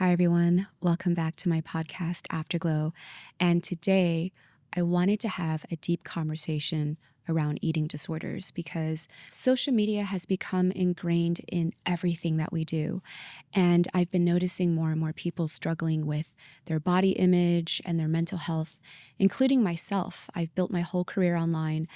Hi, everyone. Welcome back to my podcast, Afterglow. And today, I wanted to have a deep conversation around eating disorders because social media has become ingrained in everything that we do. And I've been noticing more and more people struggling with their body image and their mental health, including myself. I've built my whole career online,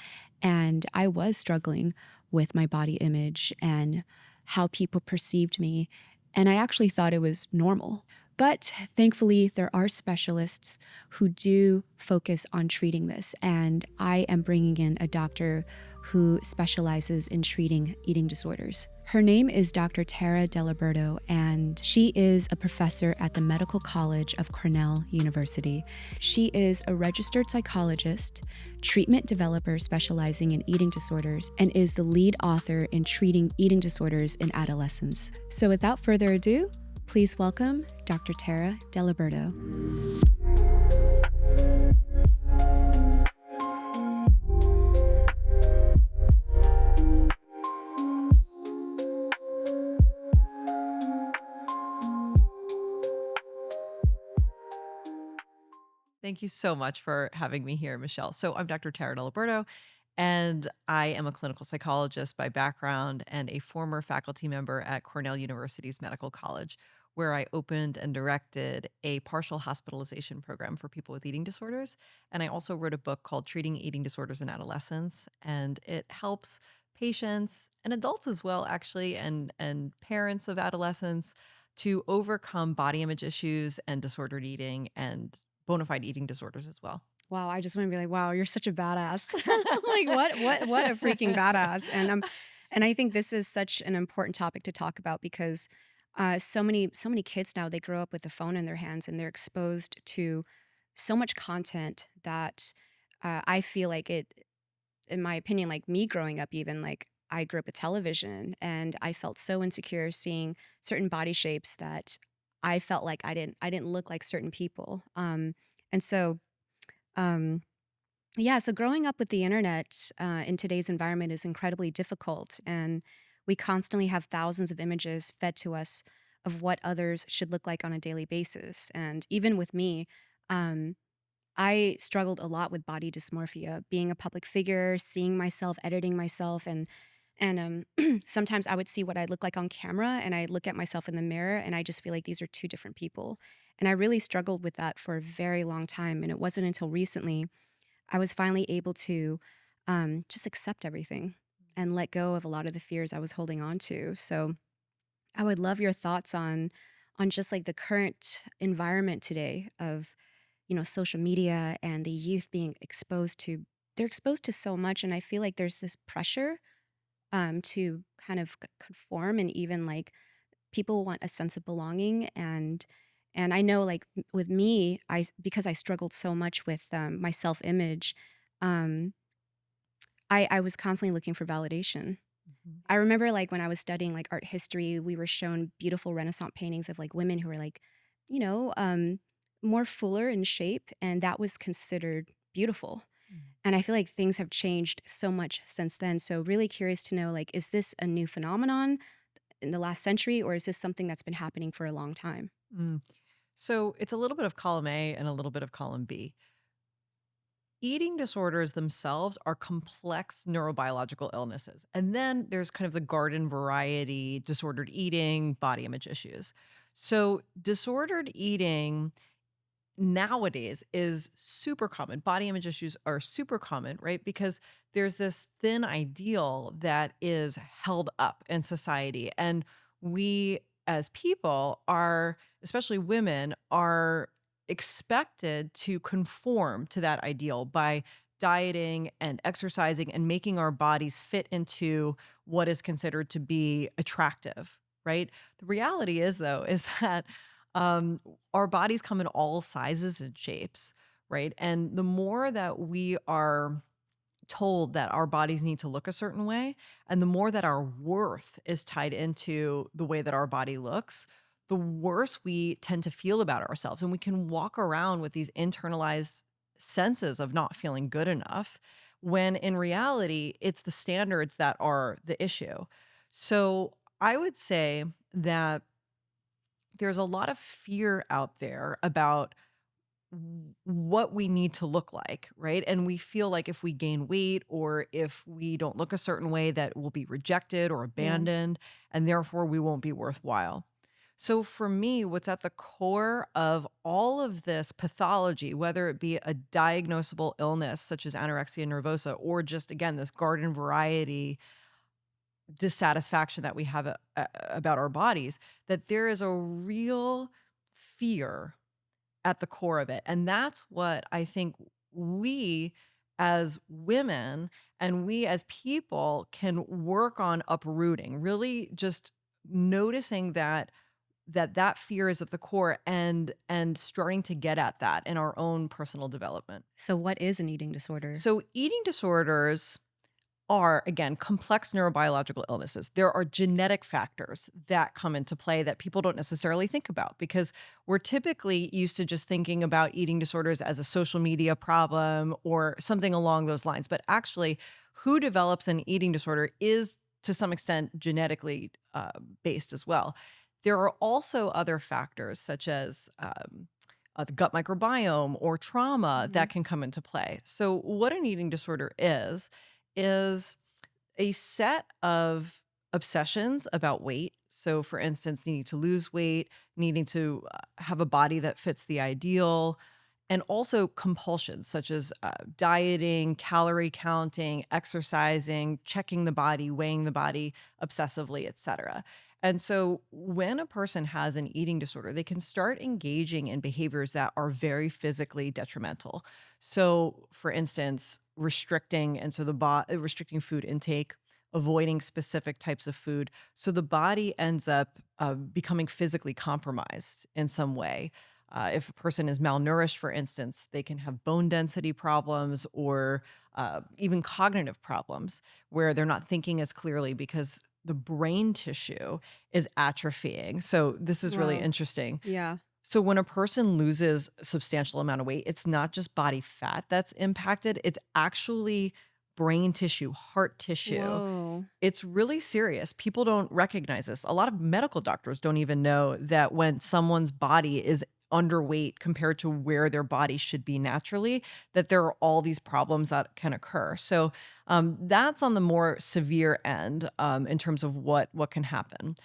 and I was struggling with my body image and how people perceived me. And I actually thought it was normal. But thankfully, there are specialists who do focus on treating this. And I am bringing in a doctor who specializes in treating eating disorders. Her name is Dr. Tara Deliberto, and she is a professor at the Medical College of Cornell University. She is a registered psychologist, treatment developer specializing in eating disorders, and is the lead author in treating eating disorders in adolescents. So without further ado, please welcome Dr. Tara Deliberto. Thank you so much for having me here, Michelle. So I'm Dr. Tara Deliberto, and I am a clinical psychologist by background and a former faculty member at Cornell University's Medical College, where I opened and directed a partial hospitalization program for people with eating disorders. And I also wrote a book called Treating Eating Disorders in Adolescents, and it helps patients and adults as well, actually, and parents of adolescents to overcome body image issues and disordered eating and bona fide eating disorders as well. Wow, I just want to be like, wow, you're such a badass. Like what a freaking badass. And I think this is such an important topic to talk about because so many kids now, they grow up with a phone in their hands and they're exposed to so much content that I feel like it, in my opinion, like me growing up, even like I grew up with television and I felt so insecure seeing certain body shapes that I felt like I didn't look like certain people. And so um, yeah, so growing up with the internet in today's environment is incredibly difficult, and we constantly have thousands of images fed to us of what others should look like on a daily basis. And even with me, um, I struggled a lot with body dysmorphia, being a public figure, seeing myself, editing myself, and sometimes I would see what I look like on camera, and I look at myself in the mirror, and I just feel like these are two different people. And I really struggled with that for a very long time, and it wasn't until recently I was finally able to just accept everything and let go of a lot of the fears I was holding on to. So I would love your thoughts on just like the current environment today of, social media and the youth being exposed to they're exposed to so much, and I feel like there's this pressure to kind of conform, and even like people want a sense of belonging. And I know, like, with me, I because I struggled so much with my self-image, um, I was constantly looking for validation. Mhm. I remember, like, when I was studying, like, art history, we were shown beautiful Renaissance paintings of, like, women who were, like, you know, um, more fuller in shape, and that was considered beautiful. Mm. And I feel like things have changed so much since then. So really curious to know, like, is this a new phenomenon in the last century, or is this something that's been happening for a long time? Mm. So it's a little bit of column A and a little bit of column B. Eating disorders themselves are complex neurobiological illnesses. And then there's kind of the garden variety, disordered eating, body image issues. So, disordered eating nowadays is super common. Body image issues are super common, right? Because there's this thin ideal that is held up in society. And we as people are, especially women, are expected to conform to that ideal by dieting and exercising and making our bodies fit into what is considered to be attractive, right? The reality is, though, is that um, our bodies come in all sizes and shapes, right? And the more that we are told that our bodies need to look a certain way, and the more that our worth is tied into the way that our body looks, the worse we tend to feel about ourselves. And we can walk around with these internalized senses of not feeling good enough, when in reality, it's the standards that are the issue. So I would say that there's a lot of fear out there about what we need to look like, right? And we feel like if we gain weight or if we don't look a certain way, that we'll be rejected or Yeah. abandoned, and therefore we won't be worthwhile. So for me, what's at the core of all of this pathology, whether it be a diagnosable illness such as anorexia nervosa, or just again, this garden variety dissatisfaction that we have about our bodies, that there is a real fear at the core of it. And that's what I think we as women and we as people can work on uprooting, really just noticing that fear is at the core and starting to get at that in our own personal development. So what is an eating disorder? So eating disorders are, again, complex neurobiological illnesses. There are genetic factors that come into play that people don't necessarily think about because we're typically used to just thinking about eating disorders as a social media problem or something along those lines. But actually, who develops an eating disorder is to some extent genetically based as well. There are also other factors such as the gut microbiome or trauma Mhm. that can come into play. So, what an eating disorder is a set of obsessions about weight. So, for instance, needing to lose weight, needing to have a body that fits the ideal, and also compulsions such as dieting, calorie counting, exercising, checking the body, weighing the body obsessively, etc. And so when a person has an eating disorder, they can start engaging in behaviors that are very physically detrimental. So, for instance, restricting food intake, avoiding specific types of food. So the body ends up becoming physically compromised in some way. If a person is malnourished, for instance, they can have bone density problems or even cognitive problems where they're not thinking as clearly because the brain tissue is atrophying. So this is really Wow. interesting. Yeah. So when a person loses a substantial amount of weight, it's not just body fat that's impacted, it's actually brain tissue, heart tissue. Whoa. It's really serious. People don't recognize this. A lot of medical doctors don't even know that when someone's body is underweight compared to where their body should be naturally, that there are all these problems that can occur. So that's on the more severe end in terms of what can happen.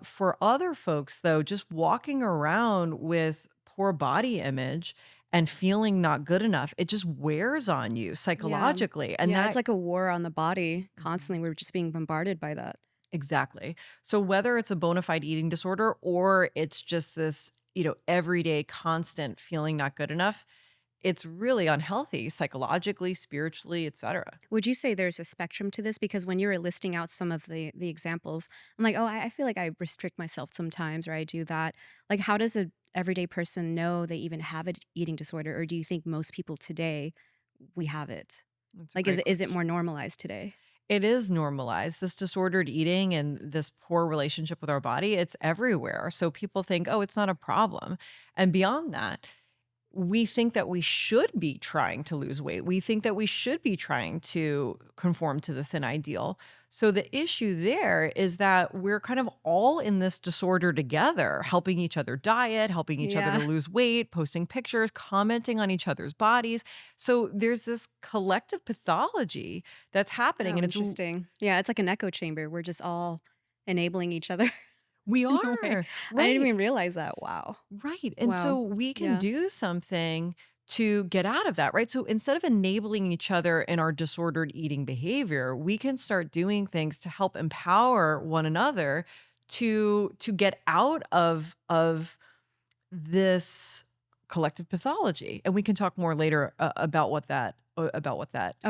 For other folks, though, just walking around with poor body image and feeling not good enough, it just wears on you Yeah. psychologically. And Yeah, it's that like a war on the body constantly. We're just being bombarded by that. exactly. So whether it's a bona fide eating disorder or it's just this, everyday constant feeling not good enough, it's really unhealthy psychologically, spiritually, etc. Would you say there's a spectrum to this? Because when you were listing out some of the examples, I'm like, oh, I feel like I restrict myself sometimes, or I do that. Like, how does a everyday person know they even have an eating disorder, or do you think most people today we have it? That's a Like, great is it question. more normalized today? It is normalized. This disordered eating and this poor relationship with our body, it's everywhere. So people think, oh, it's not a problem. And beyond that, we think that we should be trying to lose weight. We think that we should be trying to conform to the thin ideal. So the issue there is that we're kind of all in this disorder together, helping each other diet, helping each other to Yeah. lose weight, posting pictures, commenting on each other's bodies. So there's this collective pathology that's happening Oh, and it's interesting. Yeah, it's like an echo chamber. We're just all enabling each other we in a way. are, I didn't right. even realize that. Wow. Right. And Wow. so we can Yeah. do something to get out of that, right? So instead of enabling each other in our disordered eating behavior, we can start doing things to help empower one another to get out of this collective pathology. And we can talk more later about what that Oh,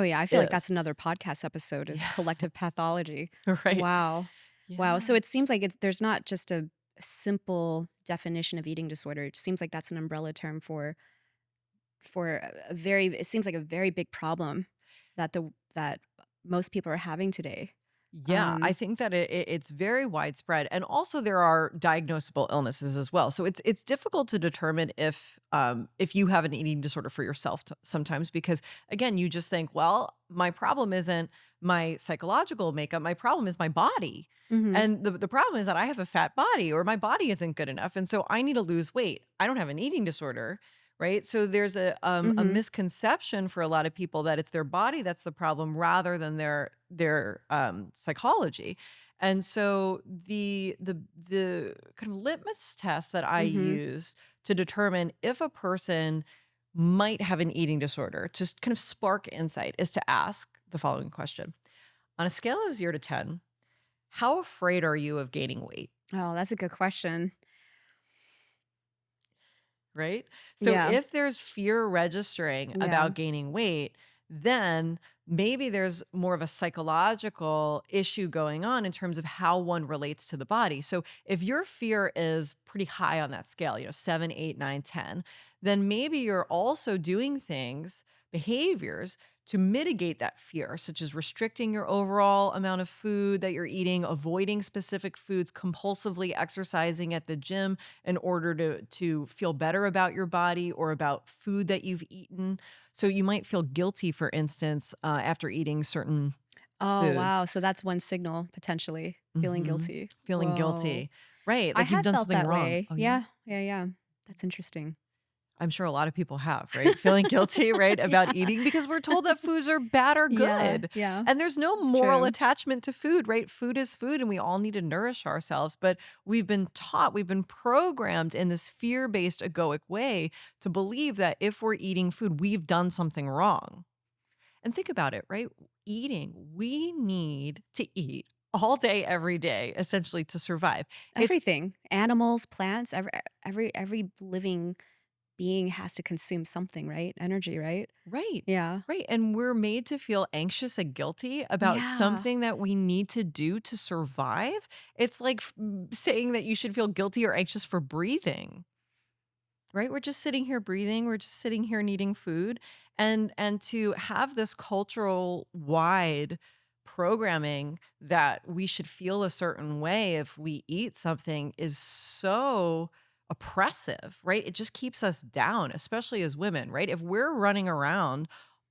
yeah, I feel like that's is. another podcast episode is Yeah, collective pathology. right. Wow. Wow. So Yeah. it seems like there's not just a simple definition of eating disorder. It seems like that's an umbrella term for a very it seems like a very big problem that most people are having today. Yeah, I think that it's very widespread, and also there are diagnosable illnesses as well. So it's difficult to determine if you have an eating disorder for yourself sometimes because again, you just think, well, my problem isn't my psychological makeup, my problem is my body. Mhm. And the problem is that I have a fat body or my body isn't good enough. And so I need to lose weight. I don't have an eating disorder. Right. So there's a Mhm. misconception for a lot of people that it's their body that's the problem rather than their psychology. And so the kind of litmus test that I Mhm. use to determine if a person might have an eating disorder, just kind of spark insight, is to ask the following question. On a scale of 0 to 10, how afraid are you of gaining weight? Oh, that's a good question. Right? So Yeah. if there's fear registering Yeah. about gaining weight, then maybe there's more of a psychological issue going on in terms of how one relates to the body. So if your fear is pretty high on that scale, 7, 8, 9, 10, then maybe you're also doing things, behaviors to mitigate that fear, such as restricting your overall amount of food that you're eating, avoiding specific foods, compulsively exercising at the gym in order to feel better about your body or about food that you've eaten. So you might feel guilty, for instance, after eating certain Oh, wow. foods. So that's one signal potentially, feeling Mhm. guilty. Feeling Whoa. guilty. Right, I like you've have done felt something that wrong. way. Oh, yeah? Yeah. Yeah, yeah. That's interesting. I'm sure a lot of people have, right? Feeling guilty, right, about Yeah. eating because we're told that foods are bad or Yeah, good. yeah. And there's no It's moral true. attachment to food, right? Food is food and we all need to nourish ourselves. But we've been taught, we've been programmed in this fear based egoic way to believe that if we're eating food, we've done something wrong. And think about it, right? Eating, we need to eat all day, every day, essentially to survive. It's Everything. Animals, plants, every living being has to consume something, right? Energy, right? right. Yeah. Right. And we're made to feel anxious and guilty about Yeah. something that we need to do to survive. It's like saying that you should feel guilty or anxious for breathing, right? We're just sitting here breathing, we're just sitting here needing food. And to have this cultural wide programming that we should feel a certain way if we eat something is so oppressive, right? It just keeps us down, especially as women, right? If we're running around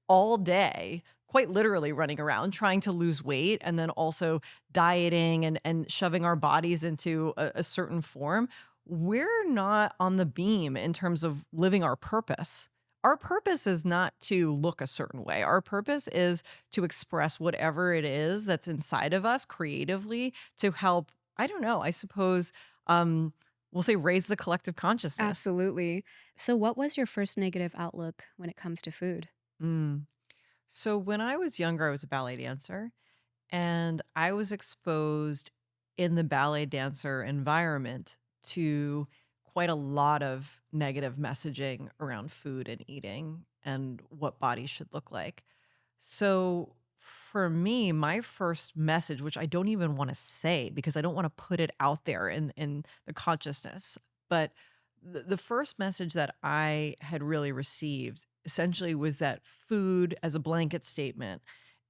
all day, quite literally running around trying to lose weight and then also dieting and shoving our bodies into a certain form, we're not on the beam in terms of living our purpose. Our purpose is not to look a certain way. Our purpose is to express whatever it is that's inside of us creatively to help, I don't know, I suppose, um, we'll say raise the collective consciousness. Absolutely. So what was your first negative outlook when it comes to food? Mm. So when I was younger, I was a ballet dancer and I was exposed in the ballet dancer environment to quite a lot of negative messaging around food and eating and what bodies should look like. So for me, my first message, which I don't even want to say because I don't want to put it out there in the consciousness, but the first message that I had really received essentially was that food as a blanket statement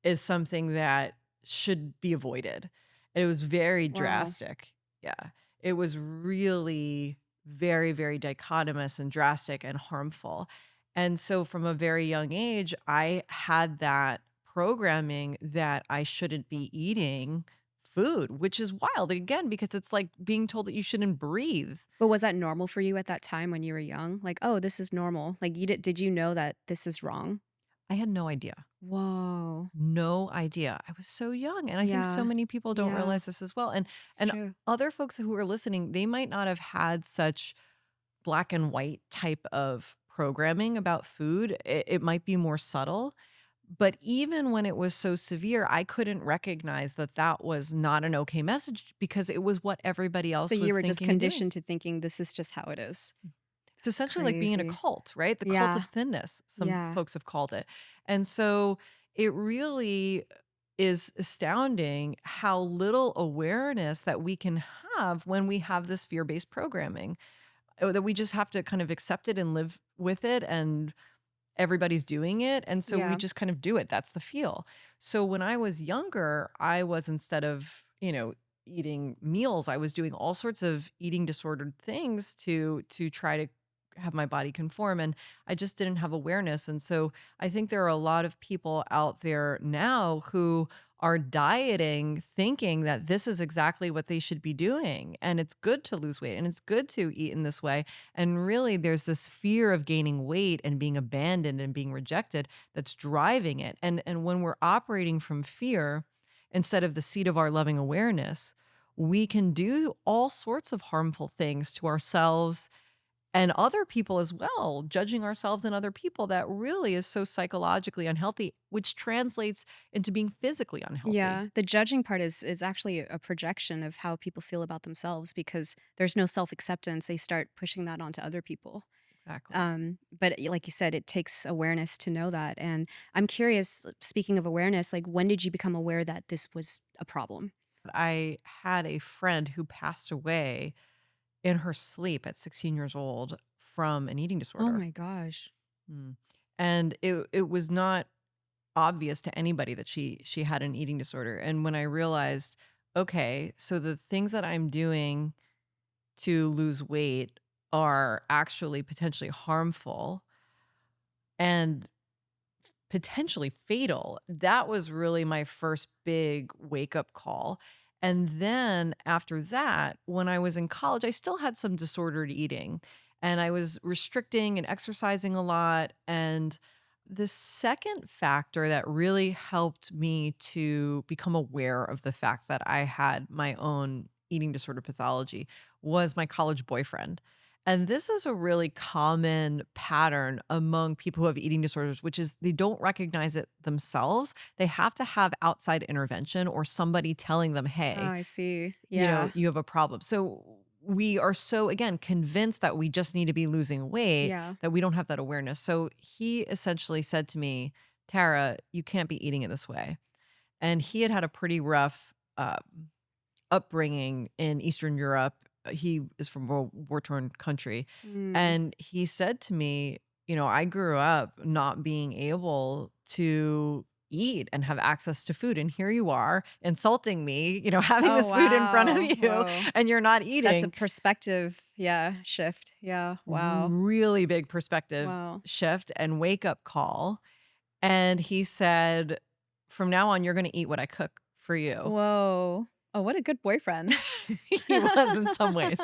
is something that should be avoided. And it was very Wow. drastic. Yeah. It was really very, very dichotomous and drastic and harmful. And so from a very young age, I had that programming that I shouldn't be eating food, which is wild again, because it's like being told that you shouldn't breathe. But was that normal for you at that time when you were young? Like, "Oh, this is normal." Like, did you know that this is wrong? I had no idea. Whoa. No idea. I was so young, and I think so Yeah. many people don't Yeah. realize this as well. And It's and true. other folks who are listening, they might not have had such black and white type of programming about food. It might be more subtle. But even when it was so severe, I couldn't recognize that that was not an okay message because it was what everybody So else you was were just thinking and doing. conditioned to thinking this is just how it is. It's essentially like being in a Crazy. cult, right? The cult of Yeah. thinness, some Yeah. folks have called it. And so it really is astounding how little awareness that we can have when we have this fear-based programming. That we just have to kind of accept it and live with it everybody's doing it. And so we Yeah. just kind of do it. That's the feel. So when I was younger, I was, instead of, eating meals, I was doing all sorts of eating disordered things to try to have my body conform. And I just didn't have awareness. And so I think there are a lot of people out there now who are dieting thinking that this is exactly what they should be doing. And it's good to lose weight and it's good to eat in this way. And really, there's this fear of gaining weight and being abandoned and being rejected that's driving it. And when we're operating from fear instead of the seat of our loving awareness, we can do all sorts of harmful things to ourselves and other people as well, judging ourselves and other people, that really is so psychologically unhealthy, which translates into being physically unhealthy. Yeah, the judging part is actually a projection of how people feel about themselves because there's no self-acceptance. They start pushing that onto other people. Exactly. But like you said, it takes awareness to know that. And I'm curious, speaking of awareness, like when did you become aware that this was a problem? I had a friend who passed away in her sleep at 16 years old from an eating Oh disorder. my gosh. Mm. And it was not obvious to anybody that she had an eating disorder. And when I realized, okay, so the things that I'm doing to lose weight are actually potentially harmful and potentially fatal. That was really my first big wake up call. And then after that, when I was in college, I still had some disordered eating and I was restricting and exercising a lot. And the second factor that really helped me to become aware of the fact that I had my own eating disorder pathology was my college boyfriend. And this is a really common pattern among people who have eating disorders, which is they don't recognize it themselves. They have to have outside intervention or somebody telling them, Oh, hey, I see. Yeah. you have a problem. So we are so, again, convinced that we just need to be losing weight Yeah. that we don't have that awareness. So he essentially said to me, Tara, you can't be eating it this way. And he had had a pretty rough upbringing in Eastern Europe. He is from a war-torn country. Mm. And he said to me, I grew up not being able to eat and have access to food. And here you are insulting me, having Oh, this food in front of wow. you Whoa. and you're not That's a eating. perspective, yeah, shift. Yeah. Wow. Really big perspective Wow. shift and wake up call. And he said, from now on, you're going to eat what I cook for you. Whoa. Oh, what a good boyfriend. He was in some ways.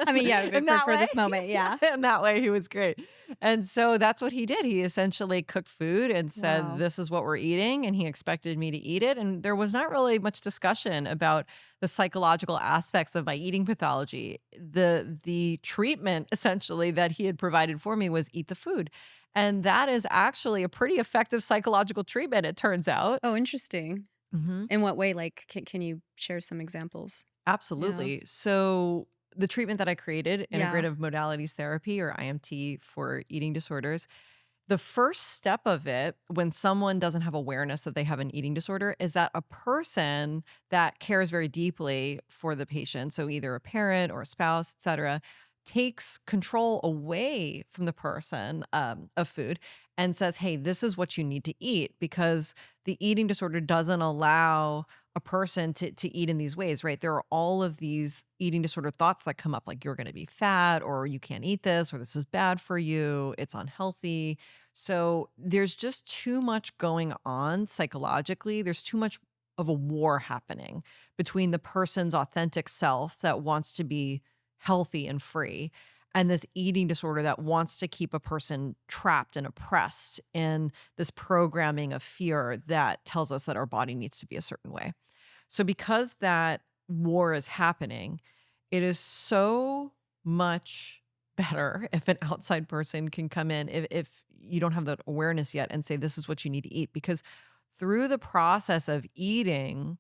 I mean, yeah, In but for that for way, this moment, yeah. in that way, he was great. And so that's what he did. He essentially cooked food and said, Wow. "This is what we're eating," and he expected me to eat it. And there was not really much discussion about the psychological aspects of my eating pathology. The treatment essentially that he had provided for me was eat the food. And that is actually a pretty effective psychological treatment, it turns out. Oh, interesting. Mhm. In what way? Like, can you share some examples? Yeah. Absolutely. So the treatment that I created, Yeah. integrative modalities therapy or IMT for eating disorders, the first step of it when someone doesn't have awareness that they have an eating disorder is that a person that cares very deeply for the patient, so either a parent or a spouse, et cetera, takes control away from the person of food and says, hey, this is what you need to eat because the eating disorder doesn't allow a person to eat in these ways, right? There are all of these eating disorder thoughts that come up, like you're going to be fat, or you can't eat this, or this is bad for you, it's unhealthy. So there's just too much going on psychologically. There's too much of a war happening between the person's authentic self that wants to be healthy and free and this eating disorder that wants to keep a person trapped and oppressed in this programming of fear that tells us that our body needs to be a certain way. So because that war is happening, it is so much better if an outside person can come in if you don't have that awareness yet and say, this is what you need to eat. Because through the process of eating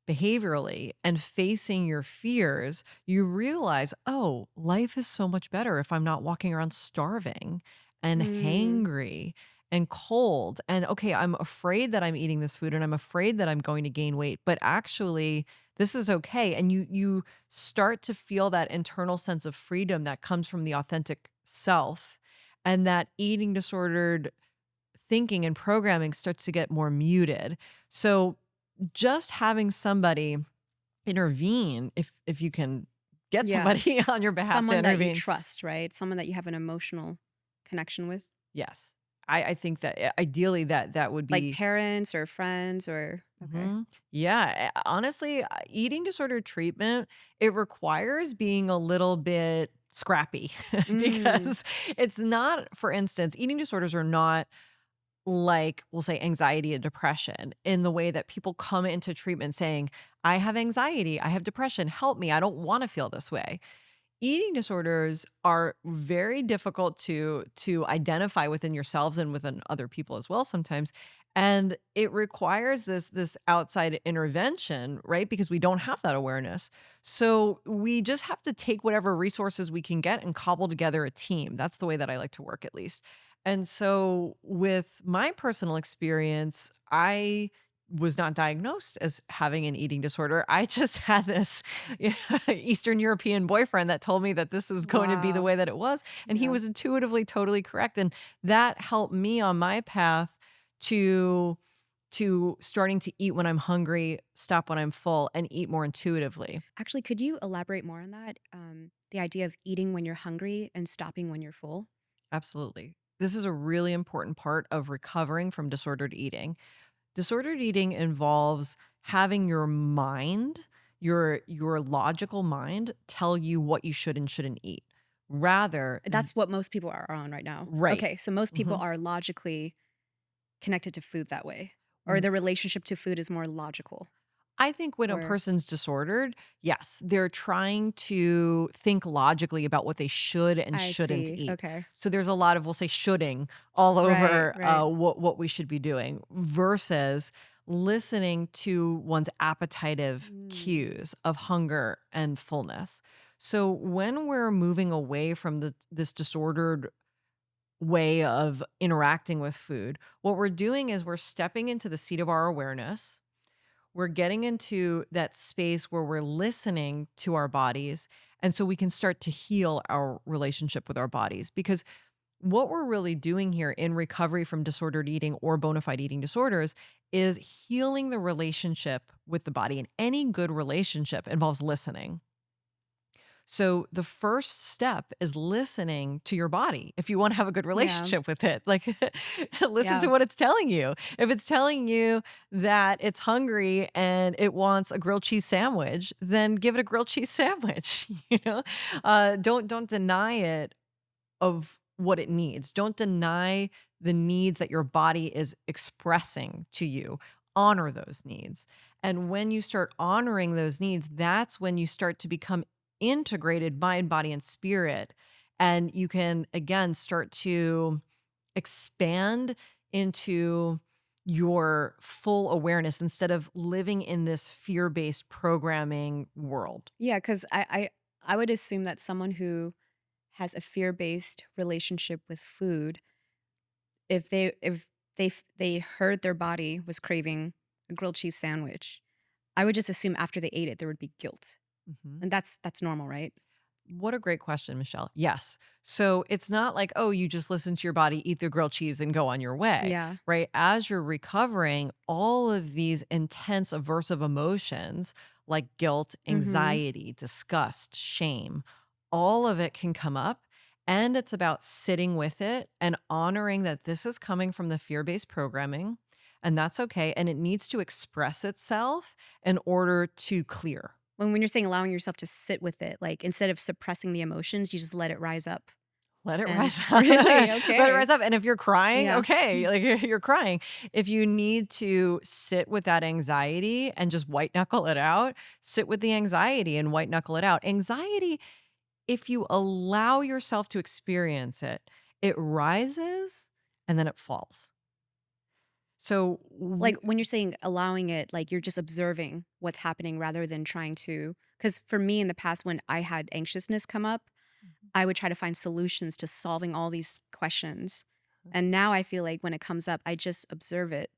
behaviorally and facing your fears, you realize, oh, life is so much better if I'm not walking around starving and Mm. hangry and cold. And okay, I'm afraid that I'm eating this food and I'm afraid that I'm going to gain weight, but actually this is okay. And you start to feel that internal sense of freedom that comes from the authentic self. and that eating disordered thinking and programming starts to get more muted. So just having somebody intervene, if you can get Yeah. somebody on your behalf to Someone that you intervene. trust, right? Someone that you have an emotional connection with, Yes. I think that ideally that would like be. parents or friends or okay. Mhm. Yeah, honestly, eating disorder treatment, it requires being a little bit scrappy Mm, because it's not, for instance, eating disorders are not like, we'll say, anxiety and depression in the way that people come into treatment saying, I have anxiety, I have depression, help me, I don't want to feel this way. Eating disorders are very difficult to identify within yourselves and within other people as well sometimes, and it requires this outside intervention, right? Because we don't have that awareness. So we just have to take whatever resources we can get and cobble together a team. That's the way that I like to work, at least. And so with my personal experience, I was not diagnosed as having an eating disorder. I just had this Eastern European boyfriend that told me that this is going to be the wow. way that it was. And he Yeah. was intuitively totally correct. And that helped me on my path to starting to eat when I'm hungry, stop when I'm full, and eat more intuitively. Actually, could you elaborate more on that? The idea of eating when you're hungry and stopping when you're full. Absolutely. This is a really important part of recovering from disordered eating. Disordered eating involves having your mind, your logical mind tell you what you should and shouldn't eat. Rather, That's what most people are on right now. right. Okay, so most people Mhm. are logically connected to food that way, or their relationship to food is more logical. I think when a Or person's disordered, yes, they're trying to think logically about what they should and I shouldn't see. eat. Okay. So there's a lot of, we'll say, shoulding all Right. over Right. what we should be doing versus listening to one's appetitive Mm. cues of hunger and fullness. So when we're moving away from this disordered way of interacting with food, what we're doing is we're stepping into the seat of our awareness, we're getting into that space where we're listening to our bodies. And so we can start to heal our relationship with our bodies. Because what we're really doing here in recovery from disordered eating or bona fide eating disorders is healing the relationship with the body. And any good relationship involves listening. So the first step is listening to your body. If you want to have a good Yeah. relationship with it, like listen to Yeah. what it's telling you. If it's telling you that it's hungry and it wants a grilled cheese sandwich, then give it a grilled cheese sandwich. Don't deny it of what it needs. Don't deny the needs that your body is expressing to you. Honor those needs. And when you start honoring those needs, that's when you start to become integrated mind, body, and spirit. And you can, again, start to expand into your full awareness instead of living in this fear based programming world. Yeah. Because I would assume that someone who has a fear-based relationship with food, if they heard their body was craving a grilled cheese sandwich, I would just assume after they ate it there would be guilt. Mhm. And that's normal, right? What a great question, Michelle. Yes. So it's not like, oh, you just listen to your body, eat the grilled cheese, and go on your way, Yeah. right? As you're recovering, all of these intense aversive emotions like guilt, Mhm. anxiety, disgust, shame, all of it can come up. And it's about sitting with it and honoring that this is coming from the fear based programming. And that's okay. And it needs to express itself in order to clear. When you're saying allowing yourself to sit with it, like, instead of suppressing the emotions, you just let it rise up. Let it And rise up. really? Let it Okay. rise up, and if you're crying, Yeah. okay, like, you're crying. If you need to sit with that anxiety and just white knuckle it out, sit with the anxiety and white knuckle it out. Anxiety, if you allow yourself to experience it, it rises and then it falls. So Like, when you're saying allowing it, like, you're just observing what's happening rather than trying to. Because for me in the past, when I had anxiousness come up, I would try to find solutions to solving all these questions. And now I feel like when it comes up, I just observe it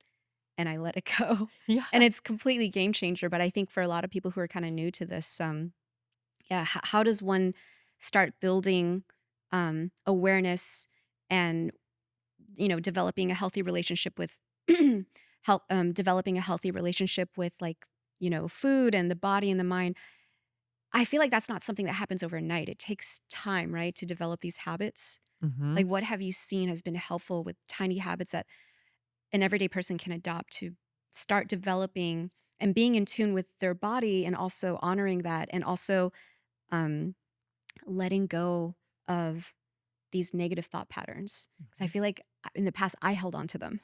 and I let it go. yeah. And it's completely game changer. But I think for a lot of people who are kind of new to this, yeah, how does one start building awareness and, developing a healthy relationship with developing a healthy relationship with like, food and the body and the mind. I feel like that's not something that happens overnight. It takes time, right, to develop these habits. Hmm. Like, what have you seen has been helpful with tiny habits that an everyday person can adopt to start developing and being in tune with their body and also honoring that and also um, letting go of these negative thought patterns? Because I feel like in the past I held on to them,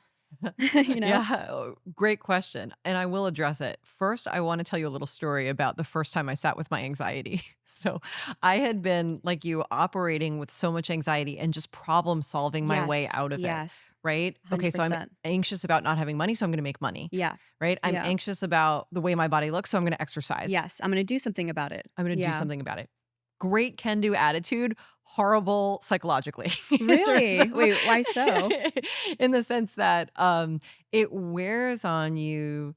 you know? Yeah, great question. And I will address it. First, I want to tell you a little story about the first time I sat with my anxiety. So, I had been, like you, operating with so much anxiety and just problem solving my way Yes, out of it, yes, right? Okay, so I'm 100%. anxious about not having money, so I'm going to make money, Yeah, right? I'm yeah, anxious about the way my body looks, so I'm going to exercise. yes. I'm going to do something about it. I'm going to do Yeah. something about it. Great can do attitude, horrible psychologically. in terms Really? of- Wait, why so? in the sense that it wears on you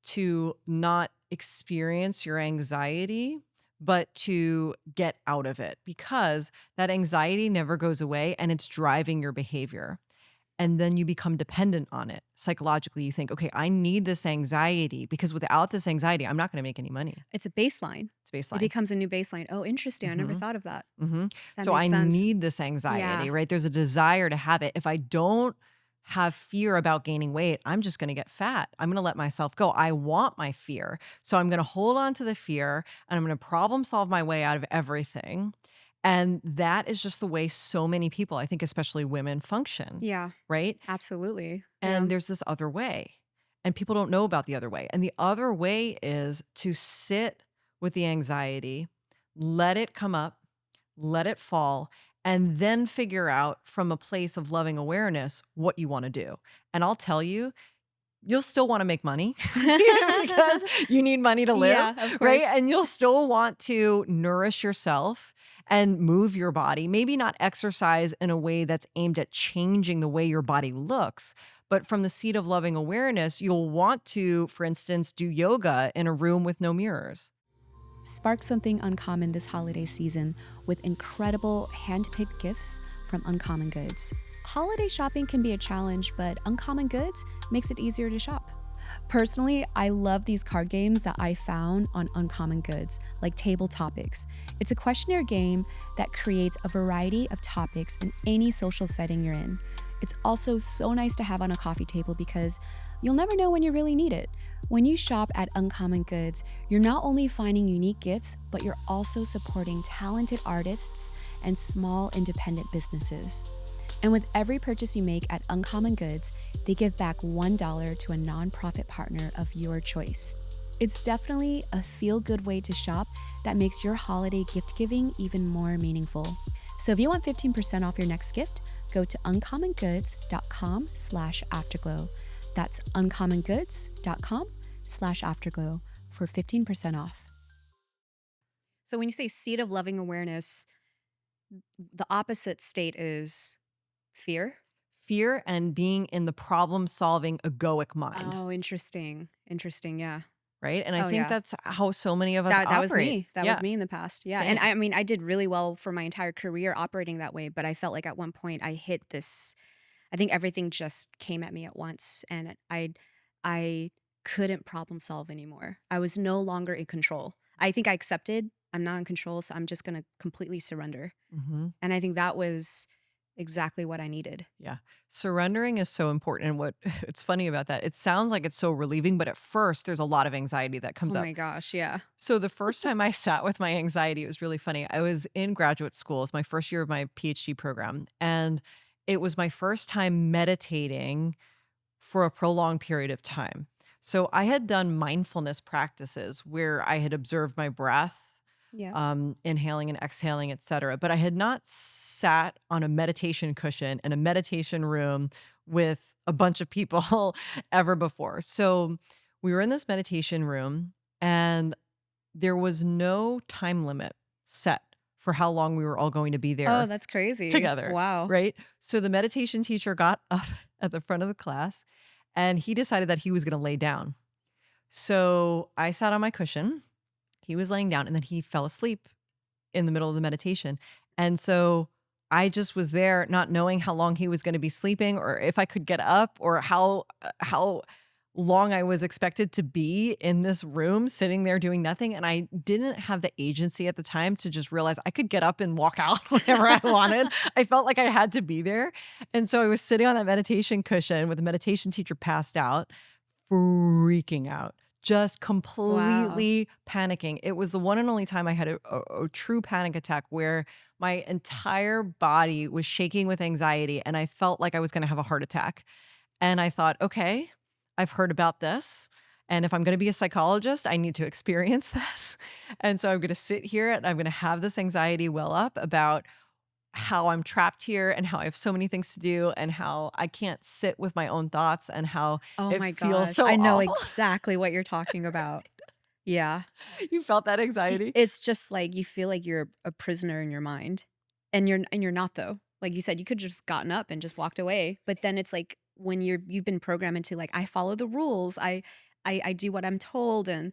to not experience your anxiety, but to get out of it because that anxiety never goes away and it's driving your behavior. And then you become dependent on it. Psychologically, you think, okay, I need this anxiety because without this anxiety, I'm not going to make any money. It's a baseline. It's It baseline. becomes a new baseline. Oh, interesting. I never Hmm. thought of that. Hmm. That So I makes sense. need this Yeah. anxiety, right? There's a desire to have it. If I don't have fear about gaining weight, I'm just going to get fat. I'm going to let myself go. I want my fear. So I'm going to hold on to the fear and I'm going to problem solve my way out of everything. And that is just the way so many people, I think, especially women, function, Yeah. right? Absolutely. Yeah. And there's this other way. And people don't know about the other way. And the other way is to sit with the anxiety, let it come up, let it fall, and then figure out from a place of loving awareness what you want to do. And I'll tell you, you'll still want to make money because you need money to live, Yeah, of right? course. And you'll still want to nourish yourself and move your body. Maybe not exercise in a way that's aimed at changing the way your body looks, but from the seat of loving awareness, you'll want to, for instance, do yoga in a room with no mirrors. Spark something uncommon this holiday season with incredible hand-picked gifts from Uncommon Goods. Holiday shopping can be a challenge, but Uncommon Goods makes it easier to shop. Personally, I love these card games that I found on Uncommon Goods, like Table Topics. It's a questionnaire game that creates a variety of topics in any social setting you're in. It's also so nice to have on a coffee table because you'll never know when you really need it. When you shop at Uncommon Goods, you're not only finding unique gifts, but you're also supporting talented artists and small independent businesses. And with every purchase you make at Uncommon Goods, they give back $1 to a nonprofit partner of your choice. It's definitely a feel-good way to shop that makes your holiday gift giving even more meaningful. So if you want 15% off your next gift, go to uncommongoods.com/afterglow. That's uncommongoods.com/afterglow for 15% off. So when you say seat of loving awareness, the opposite state is fear. Fear and being in the problem solving egoic mind, Oh, interesting. Interesting. Yeah. right? And I Oh, think yeah. that's how so many of us That was operate. me. That Yeah, was me in the past. Yeah. And same. I mean, I did really well for my entire career operating that way, but I felt like at one point I hit this. I think everything just came at me at once, and I couldn't problem solve anymore. I was no longer in control. I think I accepted I'm not in control, so I'm just gonna completely surrender. Hmm. And I think that was exactly what I needed. Yeah. Surrendering is so important. And what it's funny about that, it sounds like it's so relieving, but at first there's a lot of anxiety that comes Oh up. my gosh, yeah. So the first time I sat with my anxiety, it was really funny. I was in graduate school. It's my first year of my PhD program. And it was my first time meditating for a prolonged period of time. So I had done mindfulness practices where I had observed my breath, Yeah. inhaling and exhaling, et cetera. But I had not sat on a meditation cushion in a meditation room with a bunch of people ever before. So we were in this meditation room and there was no time limit set for how long we were all going to be Oh, there that's crazy. together, Wow. right? So the meditation teacher got up at the front of the class and he decided that he was going to lay down. So I sat on my cushion. He was laying down and then he fell asleep in the middle of the meditation. And so I just was there not knowing how long he was going to be sleeping or if I could get up or how long I was expected to be in this room sitting there doing nothing. And I didn't have the agency at the time to just realize I could get up and walk out whenever I wanted. I felt like I had to be there. And so I was sitting on that meditation cushion with the meditation teacher passed out, freaking out, just Wow. completely panicking. It was the one and only time I had a true panic attack where my entire body was shaking with anxiety and I felt like I was going to have a heart attack. And I thought, okay, I've heard about this. And if I'm going to be a psychologist, I need to experience this. And so I'm going to sit here and I'm going to have this anxiety well up about how I'm trapped here and how I have so many things to do and how I can't sit with my own thoughts and how Oh it my feels gosh. so I know awful. exactly what you're talking about. Yeah. You felt that anxiety? It's just like you feel like you're a prisoner in your mind. And you're not though. Like you said, you could just gotten up and just walked away. But then it's like when you've been programmed into like I follow the rules. I do what I'm told and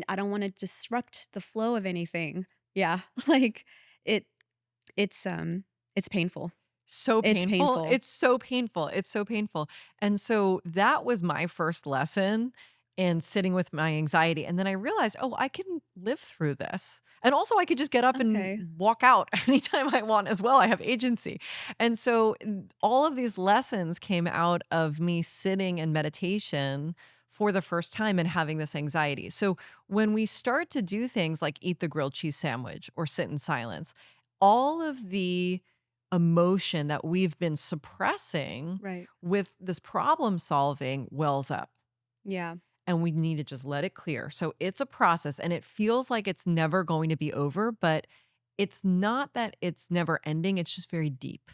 I don't want to disrupt the flow of anything. Yeah. Like it it's painful. So It's painful. painful. It's so painful. It's so painful. And so that was my first lesson in sitting with my anxiety. And then I realized, oh, I can live through this. And also, I could just get up and Okay. walk out anytime I want as well. I have agency. And so, all of these lessons came out of me sitting in meditation for the first time and having this anxiety. So, when we start to do things like eat the grilled cheese sandwich or sit in silence, all of the emotion that we've been suppressing Right. with this problem solving wells up Yeah. and we need to just let it clear. So it's a process and it feels like it's never going to be over, but it's not that it's never ending. It's just very deep.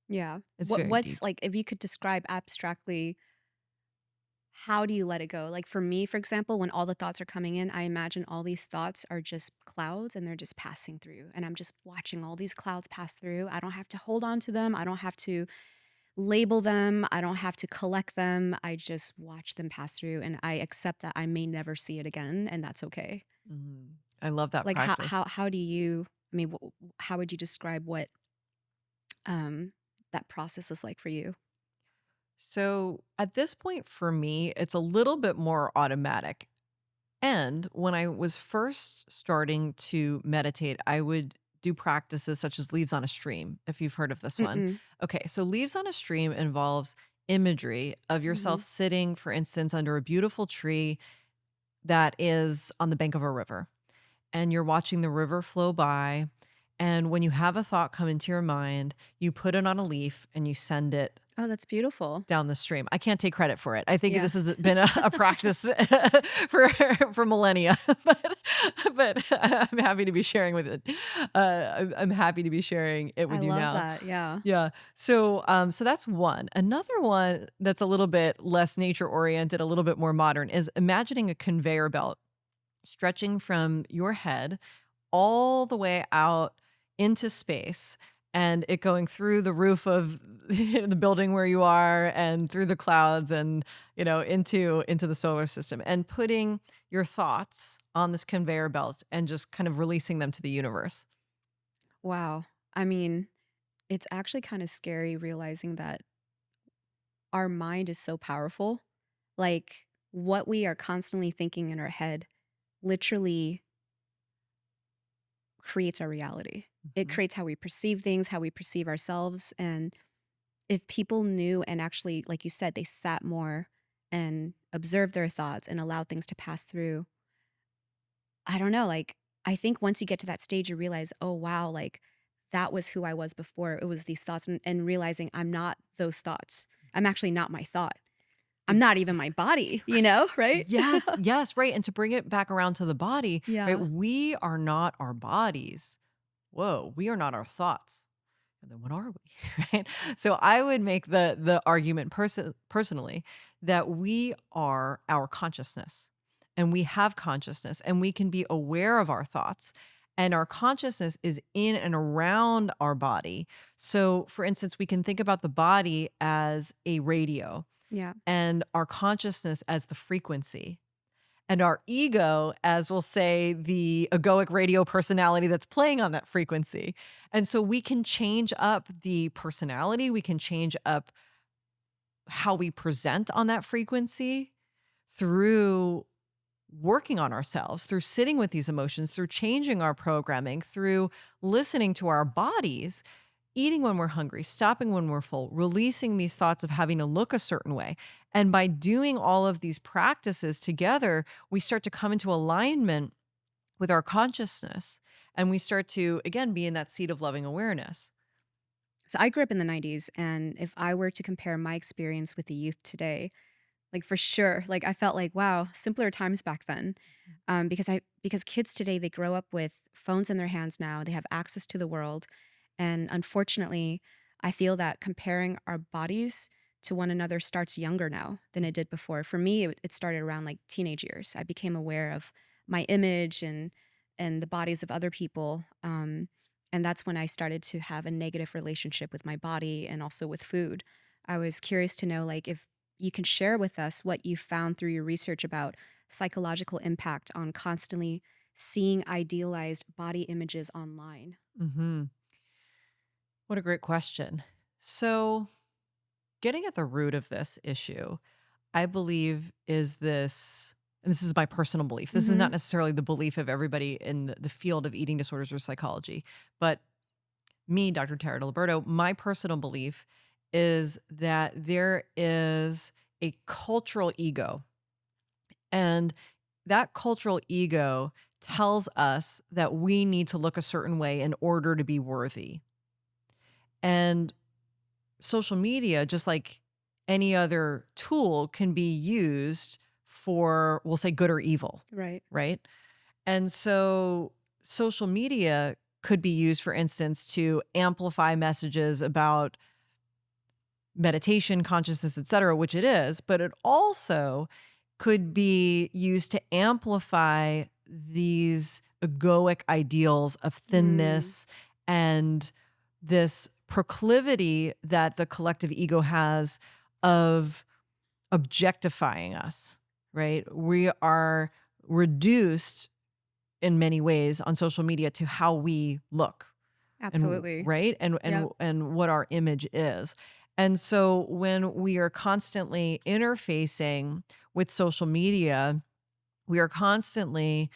Yeah. It's What very what's deep. like if you could describe abstractly how do you let it go? Like for me, for example, when all the thoughts are coming in, I imagine all these thoughts are just clouds and they're just passing through. And I'm just watching all these clouds pass through. I don't have to hold on to them. I don't have to label them. I don't have to collect them. I just watch them pass through and I accept that I may never see it again and that's okay. Mhm. I love that Like practice. how do you I mean how would you describe what um that process is like for you? So at this point for me, it's a little bit more automatic. And when I was first starting to meditate, I would do practices such as leaves on a stream, if you've heard of this one. Mm-mm. Okay, so leaves on a stream involves imagery of yourself Mhm. sitting, for instance, under a beautiful tree that is on the bank of a river. And you're watching the river flow by. And when you have a thought come into your mind, you put it on a leaf and you send it Oh, that's beautiful. down the stream. I can't take credit for it. I think Yeah. this has been a practice for for millennia, but I'm happy to be sharing with it. I'm happy to be sharing it I with you love now. that. Yeah. Yeah. So that's one. Another one that's a little bit less nature oriented, a little bit more modern, is imagining a conveyor belt stretching from your head all the way out into space and it going through the roof of the building where you are and through the clouds and into the solar system and putting your thoughts on this conveyor belt and just kind of releasing them to the universe. Wow. I mean, it's actually kind of scary realizing that our mind is so powerful. Like what we are constantly thinking in our head literally creates our reality. It Mhm. creates how we perceive things, how we perceive ourselves. And if people knew and actually, like you said, they sat more and observed their thoughts and allowed things to pass through, I don't know, like, I think once you get to that stage, you realize, oh, wow, like that was who I was before. It was these thoughts and realizing I'm not those thoughts. I'm actually not my thought. I'm not even my Exactly. body, you know, right? Yes, yes, right. And to bring it back around to the body, right? Yeah. We are not our bodies. Whoa, we are not our thoughts. And then what are we? Right? So I would make the argument personally that we are our consciousness and we have consciousness and we can be aware of our thoughts and our consciousness is in and around our body. So for instance, we can think about the body as a radio Yeah. and our consciousness as the frequency. and our ego as, we'll say, the egoic radio personality that's playing on that frequency. And so we can change up the personality, we can change up how we present on that frequency through working on ourselves, through sitting with these emotions, through changing our programming, through listening to our bodies, eating when we're hungry, stopping when we're full, releasing these thoughts of having to look a certain way. And by doing all of these practices together, we start to come into alignment with our consciousness, and we start to, again, be in that seat of loving awareness. So I grew up in the 90s, and if I were to compare my experience with the youth today, like for sure, like I felt like, wow, simpler times back then. Because kids today, they grow up with phones in their hands now. They have access to the world. And unfortunately, I feel that comparing our bodies to one another starts younger now than it did before. For me, it started around like teenage years. I became aware of my image and the bodies of other people. And that's when I started to have a negative relationship with my body and also with food. I was curious to know, like, if you can share with us what you found through your research about psychological impact on constantly seeing idealized body images online. Hmm. What a great question. So, getting at the root of this issue, I believe, is this, and this is my personal belief. This is Hmm. not necessarily the belief of everybody in the field of eating disorders or psychology, but me, Dr. Tara Deliberto, my personal belief is that there is a cultural ego. And that cultural ego tells us that we need to look a certain way in order to be worthy. And social media, just like any other tool, can be used for, we'll say, good or evil, Right. right? And so social media could be used, for instance, to amplify messages about meditation, consciousness, et cetera, which it is, but it also could be used to amplify these egoic ideals of Mm, thinness and this proclivity that the collective ego has of objectifying us, right? We are reduced in many ways on social media to how we look, and absolutely. right, Yep. and what our image is. And so when we are constantly interfacing with social media, we are constantly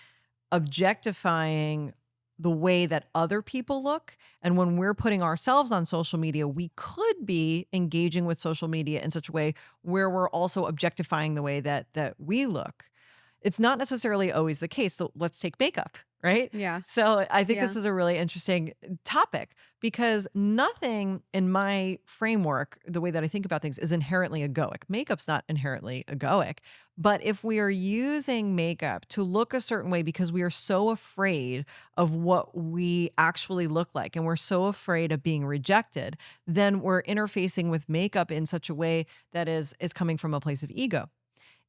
objectifying the way that other people look. And when we're putting ourselves on social media, we could be engaging with social media in such a way where we're also objectifying the way that we look. It's not necessarily always the case. So let's take makeup, right? Yeah. So I think Yeah. this is a really interesting topic because nothing in my framework, the way that I think about things, is inherently egoic. Makeup's not inherently egoic. But if we are using makeup to look a certain way because we are so afraid of what we actually look like and we're so afraid of being rejected, then we're interfacing with makeup in such a way that is coming from a place of ego.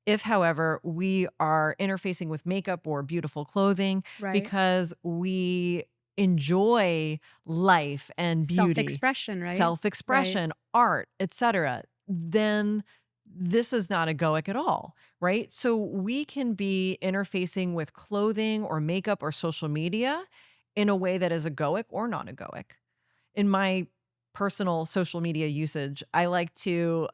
If, however, we are interfacing with makeup or beautiful clothing Right. because we enjoy life and beauty, Self-expression, right? Right. self-expression, art, etc., then this is not egoic at all, right? So we can be interfacing with clothing or makeup or social media in a way that is egoic or non egoic. In my personal social media usage, I like to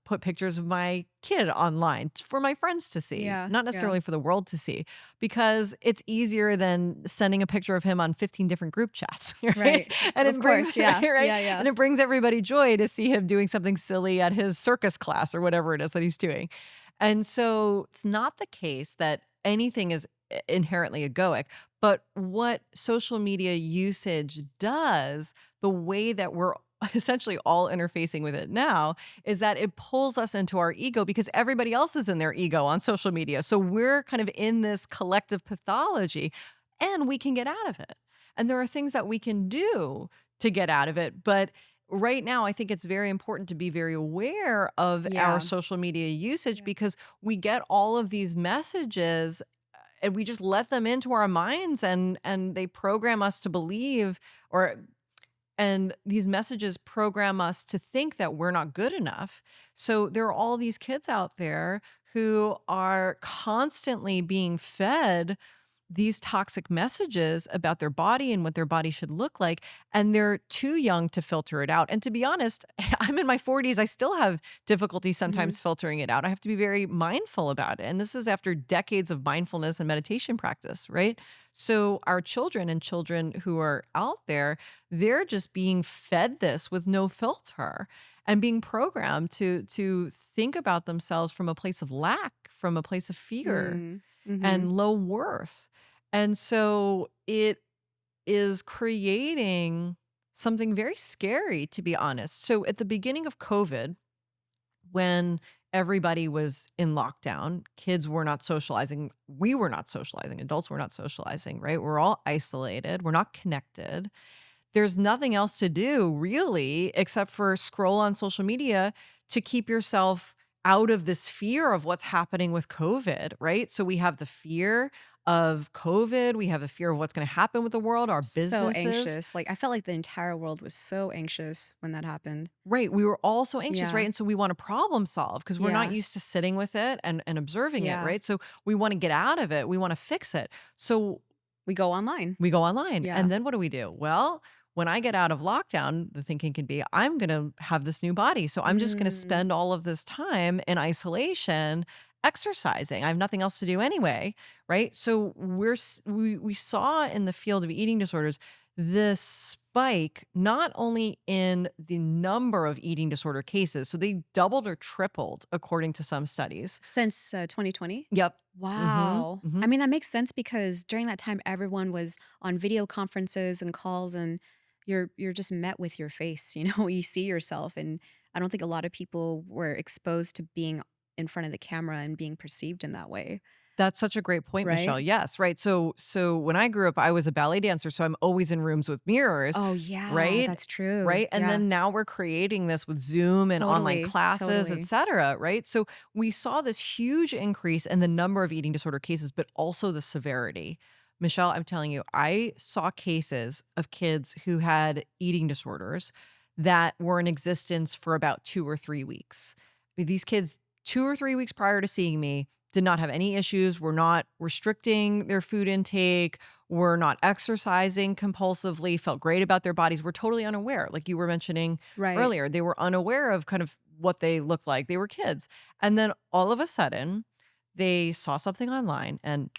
put pictures of my kid online for my friends to see, Yeah. not Yeah. necessarily for the world to see, because it's easier than sending a picture of him on 15 different group chats, right? Right. And Of it brings course. Yeah. right, Yeah. Yeah. and it brings everybody joy to see him doing something silly at his circus class or whatever it is that he's doing. And so it's not the case that anything is inherently egoic, but what social media usage does, the way that we're essentially all interfacing with it now, is that it pulls us into our ego because everybody else is in their ego on social media. So we're kind of in this collective pathology and we can get out of it. And there are things that we can do to get out of it. But right now, I think it's very important to be very aware of our Yeah. social media usage Yeah. because we get all of these messages and we just let them into our minds and they program us to believe, or And these messages program us to think that we're not good enough. So there are all these kids out there who are constantly being fed these toxic messages about their body and what their body should look like, and they're too young to filter it out. And to be honest, I'm in my 40s. I still have difficulty Mhm. sometimes filtering it out. I have to be very mindful about it. And this is after decades of mindfulness and meditation practice, right? So our children and children who are out there, they're just being fed this with no filter and being programmed to think about themselves from a place of lack, from a place of fear Mm. Mhm. and low worth. And so it is creating something very scary, to be honest. So at the beginning of COVID, when everybody was in lockdown, kids were not socializing. We were not socializing. Adults were not socializing, right? We're all isolated. We're not connected. There's nothing else to do really except for scroll on social media to keep yourself out of this fear of what's happening with COVID, right? So we have the fear of COVID, we have the fear of what's going to happen with the world, our So businesses. anxious. Like, I felt like the entire world was so anxious when that happened. Right. We were all so anxious, right? Yeah. And so we want to problem solve because we're not Yeah. used to sitting with it and observing it, Yeah. right? So we want to get out of it. We want to fix it. So We go online. we go online. Yeah. And then what do we do? Well, when I get out of lockdown, the thinking can be, I'm going to have this new body. So I'm just going to Mm. spend all of this time in isolation exercising. I have nothing else to do anyway, right? So we saw in the field of eating disorders this spike not only in the number of eating disorder cases, so they doubled or tripled according to some studies. Since 2020? Yep. Mhm. Wow. I Mhm. mean, that makes sense because during that time, everyone was on video conferences and calls, and you're just met with your face. You know, you see yourself, and I don't think a lot of people were exposed to being in front of the camera and being perceived in that way, That's such a great point, right? Michelle. Yes, right. So when I grew up, I was a ballet dancer, so I'm always in rooms with mirrors, Oh yeah, right? that's true. Right? And Yeah, then now we're creating this with Zoom and online totally, classes, et totally. cetera, right? So we saw this huge increase in the number of eating disorder cases, but also the severity. Michelle, I'm telling you, I saw cases of kids who had eating disorders that were in existence for about 2 or 3 weeks. These kids, 2 or 3 weeks prior to seeing me, did not have any issues, were not restricting their food intake, were not exercising compulsively, felt great about their bodies, were totally unaware. Like you were mentioning Right. earlier, they were unaware of kind of what they looked like. They were kids. And then all of a sudden, they saw something online and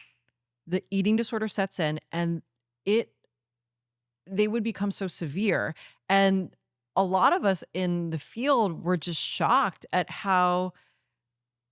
the eating disorder sets in and it they would become so severe. And a lot of us in the field were just shocked at how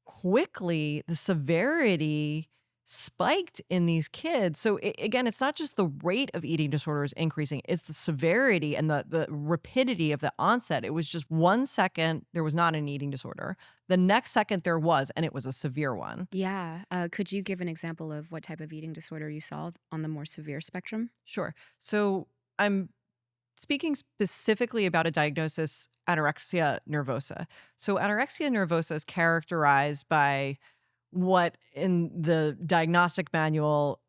quickly the severity spiked in these kids. So again, it's not just the rate of eating disorders increasing, it's the severity and the rapidity of the onset. It was just 1 second there was not an eating disorder. The next second there was, and it was a severe one. Yeah. Could you give an example of what type of eating disorder you saw on the more severe spectrum? Sure. So I'm speaking specifically about a diagnosis, anorexia nervosa. So anorexia nervosa is characterized by what in the diagnostic manual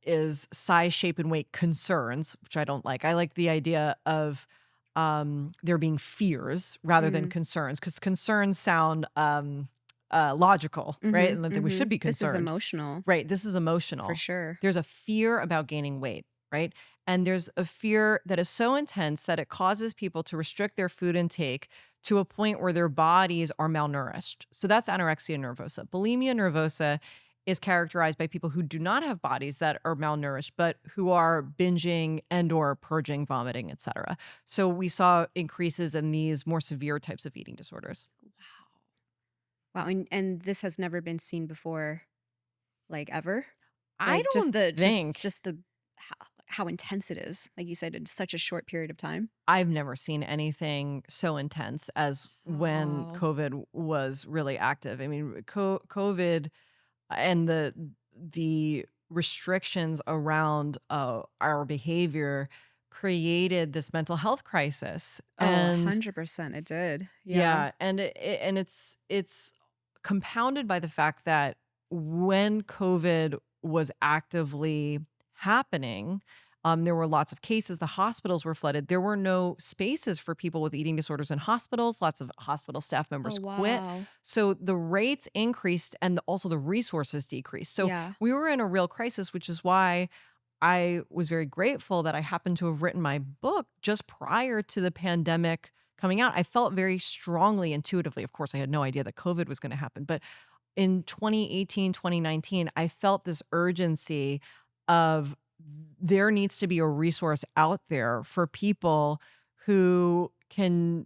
is size, shape, and weight concerns, which I don't like. I like the idea of there being fears rather than Mm. concerns, because concerns sound logical, right? Mhm. And that we should Mhm. be This is concerned. emotional Right. This is for emotional. sure. There's a fear about gaining weight, right? And there's a fear that is so intense that it causes people to restrict their food intake to a point where their bodies are malnourished. So that's anorexia nervosa. Bulimia nervosa is characterized by people who do not have bodies that are malnourished, but who are binging and or purging, vomiting, etc. So we saw increases in these more severe types of eating disorders. Wow. Wow, and this has never been seen before, like, ever? I Like, just don't the think just the how intense it is, like you said, in such a short period of time? I've never seen anything so intense as when Wow. COVID was really active. I mean, COVID and the restrictions around our behavior created this mental health crisis, Oh, and 100% it did. Yeah. yeah, and it's compounded by the fact that when COVID was actively happening, There were lots of cases. The hospitals were flooded. There were no spaces for people with eating disorders in hospitals. Lots of hospital staff Oh, members quit. wow. So the rates increased and also the resources decreased. So Yeah. we were in a real crisis, which is why I was very grateful that I happened to have written my book just prior to the pandemic coming out. I felt very strongly intuitively. Of course, I had no idea that COVID was going to happen, but in 2018, 2019, I felt this urgency of there needs to be a resource out there for people who can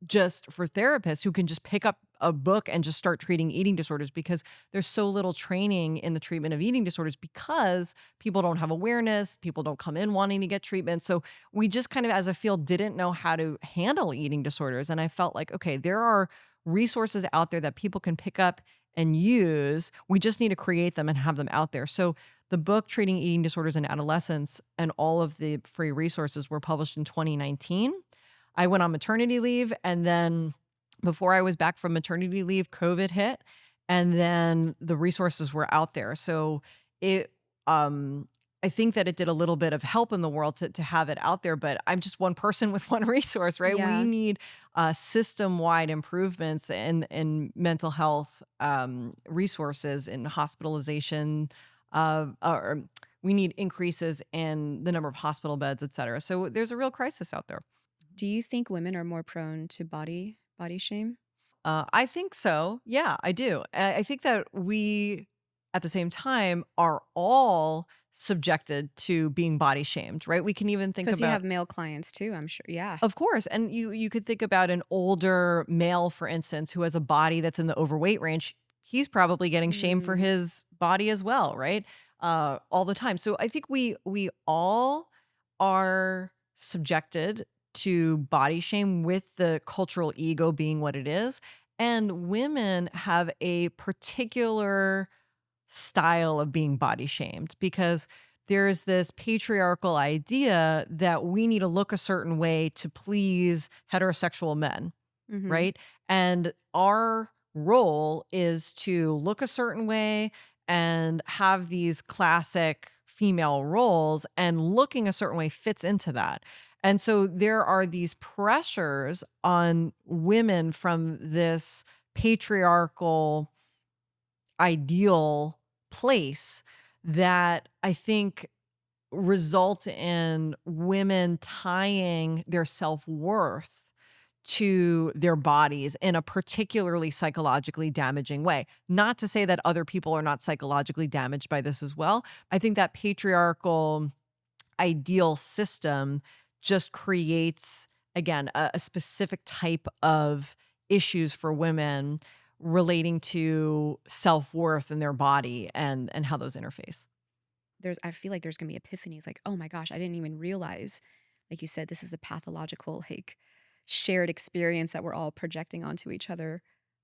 just for therapists who can just pick up a book and just start treating eating disorders because there's so little training in the treatment of eating disorders because people don't have awareness, people don't come in wanting to get treatment. So we just kind of as a field didn't know how to handle eating disorders and I felt like okay, there are resources out there that people can pick up and use. We just need to create them and have them out there. So the book Treating Eating Disorders in Adolescents and all of the free resources were published in 2019. I went on maternity leave and then before I was back from maternity leave, COVID hit and then the resources were out there. So it I think that it did a little bit of help in the world to have it out there, but I'm just one person with one resource, right? We Yeah. need system-wide improvements in mental health resources in hospitalization, or we need increases in the number of hospital beds, et cetera. So there's a real crisis out there. Do you think women are more prone to body shame? I think so. Yeah, I do. I think that we, at the same time, are all subjected to being body shamed, right? We can even think Because you about, have male clients too, I'm sure. Yeah. of course, and you could think about an older male, for instance, who has a body that's in the overweight range. He's probably getting shamed for Mm, his body as well, right? All the time. So I think we all are subjected to body shame with the cultural ego being what it is. And women have a particular style of being body shamed because there's this patriarchal idea that we need to look a certain way to please heterosexual men, mhm. right? And our role is to look a certain way and have these classic female roles, and looking a certain way fits into that. And so there are these pressures on women from this patriarchal ideal place that I think result in women tying their self-worth to their bodies in a particularly psychologically damaging way. Not to say that other people are not psychologically damaged by this as well. I think that patriarchal ideal system just creates, again, a specific type of issues for women relating to self-worth and their body and how those interface. I feel like there's gonna be epiphanies like, oh my gosh, I didn't even realize, like you said, this is a pathological, like shared experience that we're all projecting onto each other.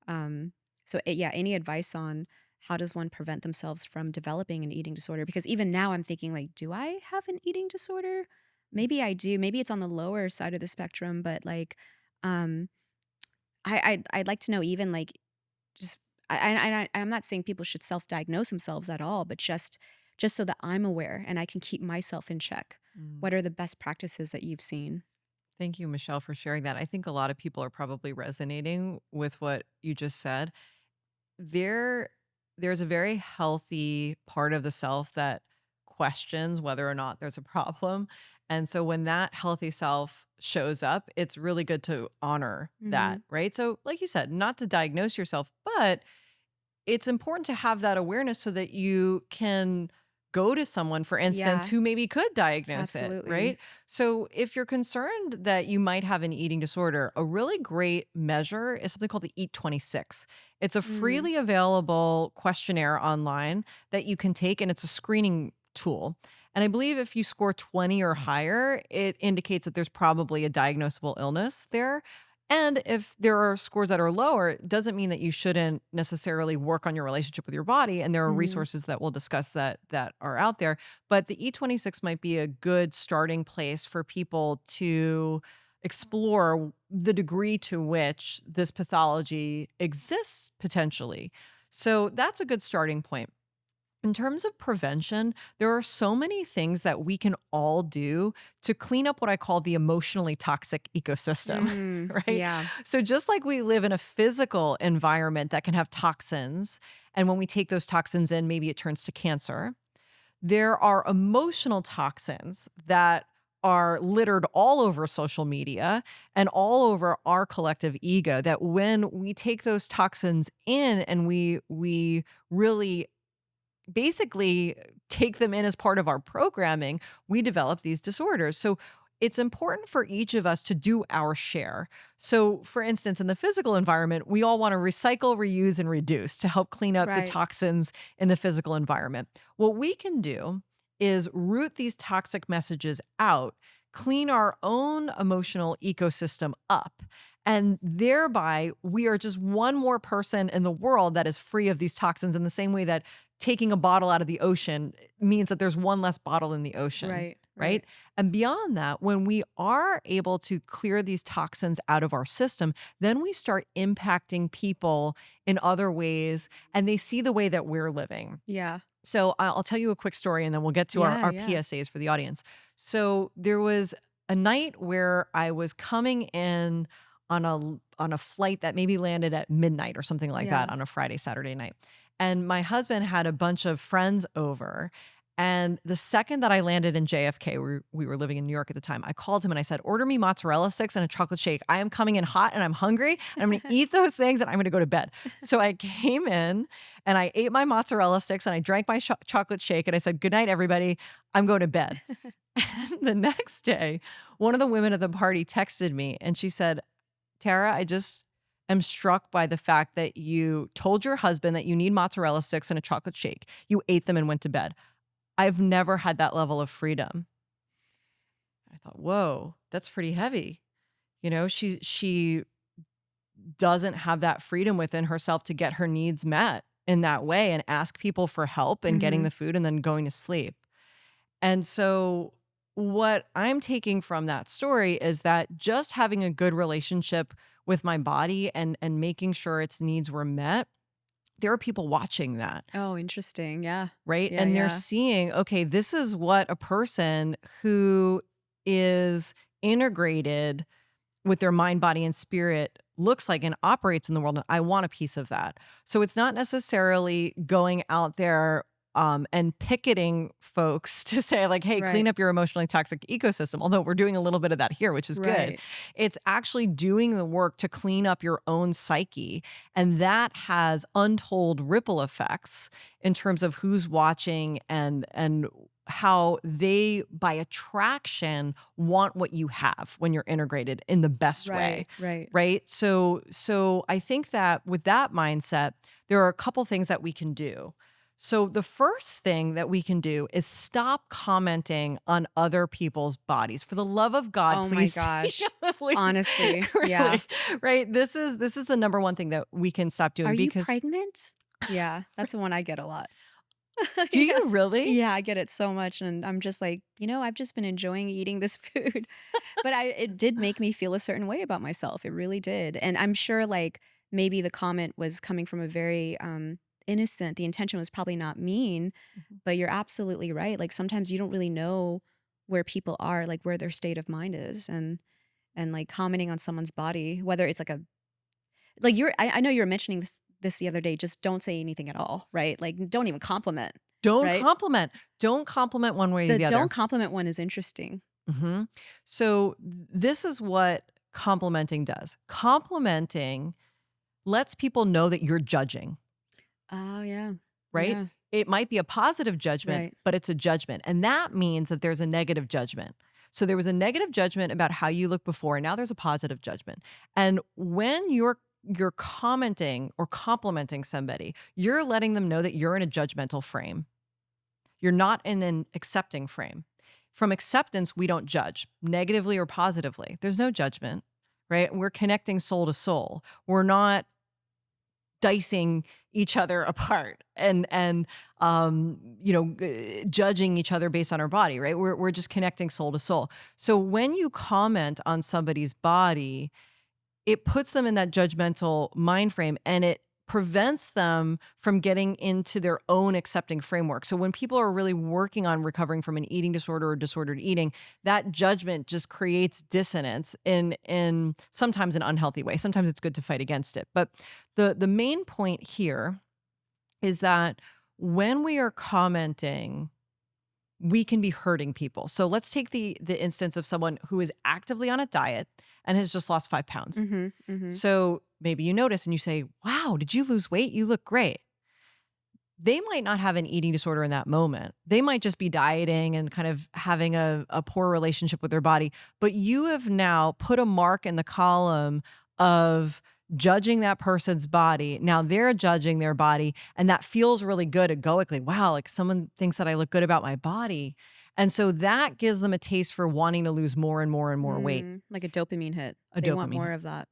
Yeah, any advice on how does one prevent themselves from developing an eating disorder? Because even now I'm thinking like, do I have an eating disorder? Maybe I do. Maybe it's on the lower side of the spectrum, but like, um, I'd like to know even like just I'm not saying people should self-diagnose themselves at all, but just so that I'm aware and I can keep myself in check. Mm. What are the best practices that you've seen? Thank you, Michelle, for sharing that. I think a lot of people are probably resonating with what you just said. There there's a very healthy part of the self that questions whether or not there's a problem. And so when that healthy self shows up, it's really good to honor that, Mhm. right? So like you said, not to diagnose yourself, but it's important to have that awareness so that you can go to someone, for instance, Yeah, who maybe could diagnose it, right? absolutely. So if you're concerned that you might have an eating disorder, a really great measure is something called the Eat 26. It's a Mm, freely available questionnaire online that you can take, and it's a screening tool. And I believe if you score 20 or higher, it indicates that there's probably a diagnosable illness there. And if there are scores that are lower, it doesn't mean that you shouldn't necessarily work on your relationship with your body. And there are mhm. resources that we'll discuss that are out there. But the E26 might be a good starting place for people to explore the degree to which this pathology exists potentially. So that's a good starting point. In terms of prevention, there are so many things that we can all do to clean up what I call the emotionally toxic ecosystem, right? Yeah. So, just like we live in a physical environment that can have toxins, and when we take those toxins in, maybe it turns to cancer, there are emotional toxins that are littered all over social media and all over our collective ego that when we take those toxins in and we really basically take them in as part of our programming, we develop these disorders. So it's important for each of us to do our share. So, for instance, in the physical environment, we all want to recycle, reuse, and reduce to help clean up the Right. toxins in the physical environment. What we can do is root these toxic messages out, clean our own emotional ecosystem up. And thereby, we are just one more person in the world that is free of these toxins in the same way that taking a bottle out of the ocean means that there's one less bottle in the ocean, Right. right? Right. And beyond that, when we are able to clear these toxins out of our system, then we start impacting people in other ways and they see the way that we're living. Yeah. So I'll tell you a quick story and then we'll get to Yeah. our Yeah. PSAs for the audience. So there was a night where I was coming in on a flight that maybe landed at midnight or something like Yeah. that on a Friday, Saturday night. And my husband had a bunch of friends over. And the second that I landed in JFK, we were living in New York at the time, I called him and I said, order me mozzarella sticks and a chocolate shake. I am coming in hot and I'm hungry and I'm going to eat those things and I'm going to go to bed. So I came in and I ate my mozzarella sticks and I drank my chocolate shake and I said, good night, everybody. I'm going to bed. And the next day, one of the women at the party texted me and she said, Tara, I just am struck by the fact that you told your husband that you need mozzarella sticks and a chocolate shake. You ate them and went to bed. I've never had that level of freedom. I thought, whoa, that's pretty heavy. You know, she doesn't have that freedom within herself to get her needs met in that way and ask people for help and getting Hmm. the food and then going to sleep. And so what I'm taking from that story is that just having a good relationship with my body and making sure its needs were met, there are people watching that, Oh, interesting. Yeah. right? Yeah. And they're Yeah. seeing, okay, this is what a person who is integrated with their mind, body, and spirit looks like and operates in the world. And I want a piece of that. So it's not necessarily going out there and picketing folks to say like, hey, clean Right. up your emotionally toxic ecosystem. Although we're doing a little bit of that here, which is good. Right. It's actually doing the work to clean up your own psyche. And that has untold ripple effects in terms of who's watching and how they, by attraction, want what you have when you're integrated in the best way, Right. Right. right? So I think that with that mindset, there are a couple things that we can do. So the first thing that we can do is stop commenting on other people's bodies. For the love of God, Oh my please, gosh. please, Honestly. Yeah. really, right? This is the number one thing that we can stop Are doing you because pregnant? Yeah. That's the one I get a lot. do Yeah. you really? Yeah, I get it so much, and I'm just like, I've just been enjoying eating this food. But it did make me feel a certain way about myself. It really did. And I'm sure like maybe the comment was coming from a very innocent, the intention was probably not mean, Mhm. but you're absolutely right. Like sometimes you don't really know where people are, like where their state of mind is, and like commenting on someone's body, whether it's like a like I know you were mentioning this the other day, just don't say anything at all, right? Like don't even compliment, Don't right? compliment. Don't compliment one way or The the don't other. compliment one is interesting. Mhm. So this is what complimenting does. Complimenting lets people know that you're judging, Oh yeah. right? Yeah. It might be a positive judgment, Right. but it's a judgment. And that means that there's a negative judgment. So there was a negative judgment about how you look before, and now there's a positive judgment. And when you're commenting or complimenting somebody, you're letting them know that you're in a judgmental frame. You're not in an accepting frame. From acceptance, we don't judge negatively or positively. There's no judgment, right? We're connecting soul to soul. We're not dicing each other apart and judging each other based on our body, right? We're just connecting soul to soul. So when you comment on somebody's body, it puts them in that judgmental mind frame and it prevents them from getting into their own accepting framework. So when people are really working on recovering from an eating disorder or disordered eating, that judgment just creates dissonance in sometimes an unhealthy way. Sometimes it's good to fight against it. But the main point here is that when we are commenting, we can be hurting people. So let's take the instance of someone who is actively on a diet and has just lost 5 pounds. Mm-hmm. So maybe you notice and you say, "Wow, did you lose weight? You look great." They might not have an eating disorder in that moment. They might just be dieting and kind of having a poor relationship with their body. But you have now put a mark in the column of judging that person's body. Now they're judging their body, and that feels really good egoically. Wow, like someone thinks that I look good about my body. And so that gives them a taste for wanting to lose more and more and more weight. Like a dopamine hit. A They want dopamine more hit. of that.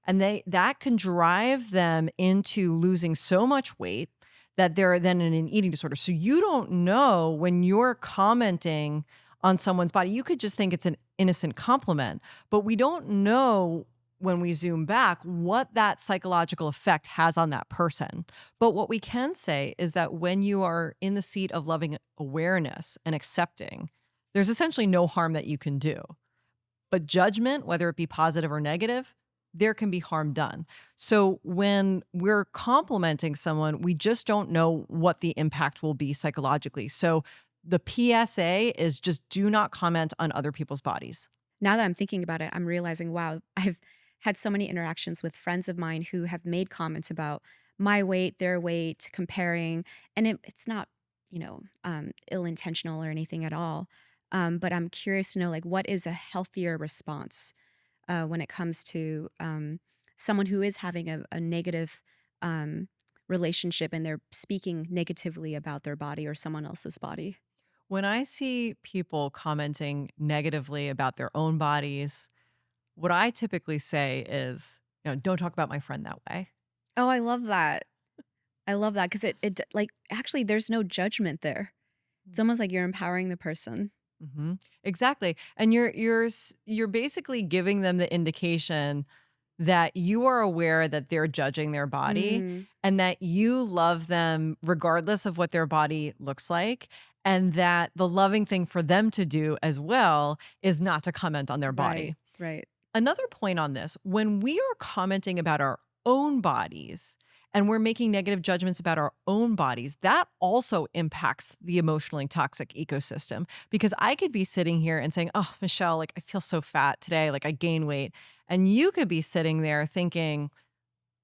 And that can drive them into losing so much weight that they're then in an eating disorder. So you don't know when you're commenting on someone's body. You could just think it's an innocent compliment, but we don't know when we zoom back what that psychological effect has on that person. But what we can say is that when you are in the seat of loving awareness and accepting, there's essentially no harm that you can do. But judgment, whether it be positive or negative, there can be harm done. So when we're complimenting someone, we just don't know what the impact will be psychologically. So the PSA is just do not comment on other people's bodies. Now that I'm thinking about it, I'm realizing, wow, I've had so many interactions with friends of mine who have made comments about my weight, their weight, comparing, and it's not, ill intentional or anything at all. But I'm curious to know, like, what is a healthier response when it comes to someone who is having a negative um, relationship and they're speaking negatively about their body or someone else's body. When I see people commenting negatively about their own bodies, what I typically say is, don't talk about my friend that way. Oh, I love that. I love that because it like actually there's no judgment there. It's almost like you're empowering the person. Exactly. And you're basically giving them the indication that you are aware that they're judging their body Mm, and that you love them regardless of what their body looks like, and that the loving thing for them to do as well is not to comment on their body. right, right. Another point on this, when we are commenting about our own bodies and we're making negative judgments about our own bodies, that also impacts the emotionally toxic ecosystem. Because I could be sitting here and saying, "Oh, Michelle, like I feel so fat today, like I gain weight." And you could be sitting there thinking,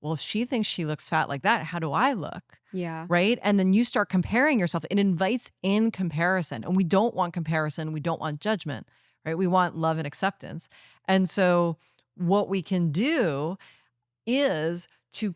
"Well, if she thinks she looks fat like that, how do I look?" Yeah. Right? And then you start comparing yourself. It invites in comparison. And we don't want comparison. We don't want judgment, right? We want love and acceptance. And so what we can do is to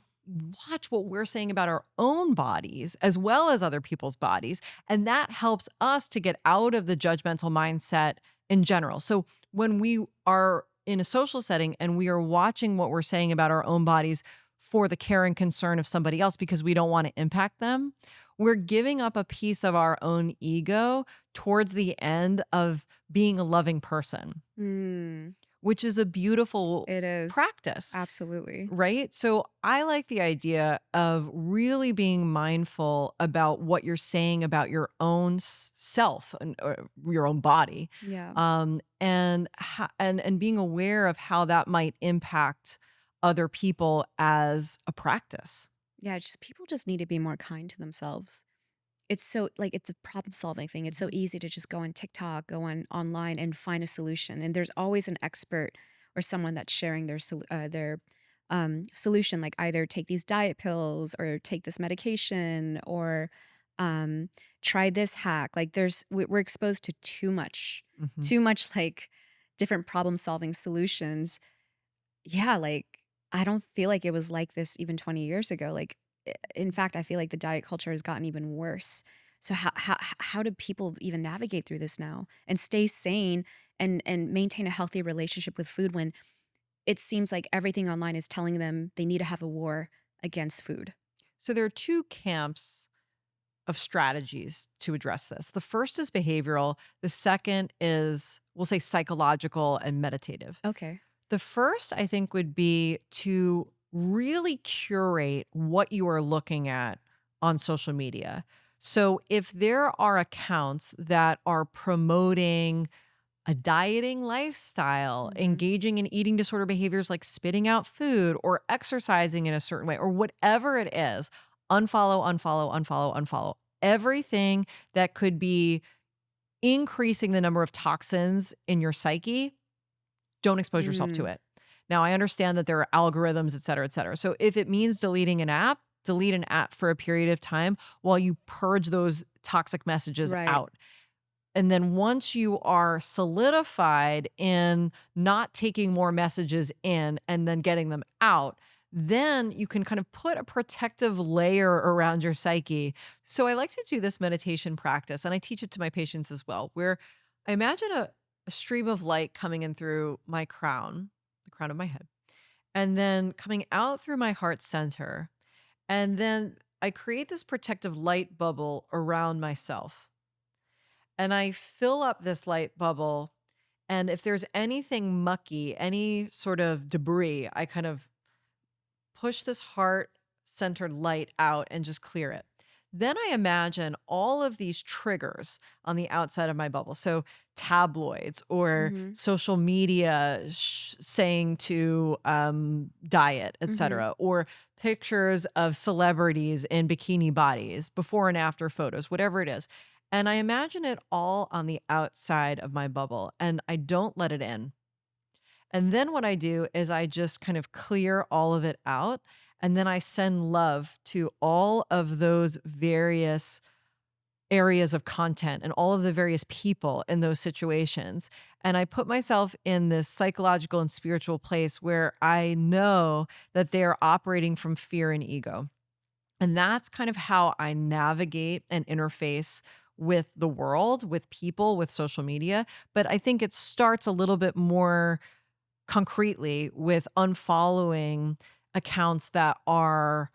watch what we're saying about our own bodies as well as other people's bodies. And that helps us to get out of the judgmental mindset in general. So when we are in a social setting and we are watching what we're saying about our own bodies for the care and concern of somebody else because we don't want to impact them, we're giving up a piece of our own ego towards the end of being a loving person, Mm, which is a beautiful it is. practice. Absolutely. Right. So I like the idea of really being mindful about what you're saying about your own self and or your own body, Yeah. and being aware of how that might impact other people as a practice. Yeah, just people just need to be more kind to themselves. It's so like it's a problem solving thing. It's so easy to just go on TikTok, go on online and find a solution. And there's always an expert or someone that's sharing their solution, like either take these diet pills or take this medication or um, try this hack. Like we're exposed to Mhm. too much like different problem solving solutions. Yeah, like I don't feel like it was like this even 20 years ago. Like in fact, I feel like the diet culture has gotten even worse. So how do people even navigate through this now and stay sane and maintain a healthy relationship with food when it seems like everything online is telling them they need to have a war against food? So there are two camps of strategies to address this. The first is behavioral. The second is, we'll say, psychological and meditative. Okay. The first, I think, would be to really curate what you are looking at on social media. So if there are accounts that are promoting a dieting lifestyle, Mhm. engaging in eating disorder behaviors like spitting out food or exercising in a certain way or whatever it is, unfollow, unfollow, unfollow, unfollow. Everything that could be increasing the number of toxins in your psyche, don't expose yourself to Mm. it. Now, I understand that there are algorithms, et cetera, et cetera. So if it means deleting an app, delete an app for a period of time while you purge those toxic messages Right. out. And then once you are solidified in not taking more messages in and then getting them out, then you can kind of put a protective layer around your psyche. So I like to do this meditation practice, and I teach it to my patients as well, where I imagine a stream of light coming in through my crown, the crown of my head, and then coming out through my heart center. And then I create this protective light bubble around myself, and I fill up this light bubble. And if there's anything mucky, any sort of debris, I kind of push this heart centered light out and just clear it. Then I imagine all of these triggers on the outside of my bubble. So tabloids or Mhm. social media saying to diet, Mhm. etc., or pictures of celebrities in bikini bodies, before and after photos, whatever it is. And I imagine it all on the outside of my bubble, and I don't let it in. And then what I do is I just kind of clear all of it out. And then I send love to all of those various areas of content and all of the various people in those situations. And I put myself in this psychological and spiritual place where I know that they're operating from fear and ego. And that's kind of how I navigate and interface with the world, with people, with social media. But I think it starts a little bit more concretely with unfollowing accounts that are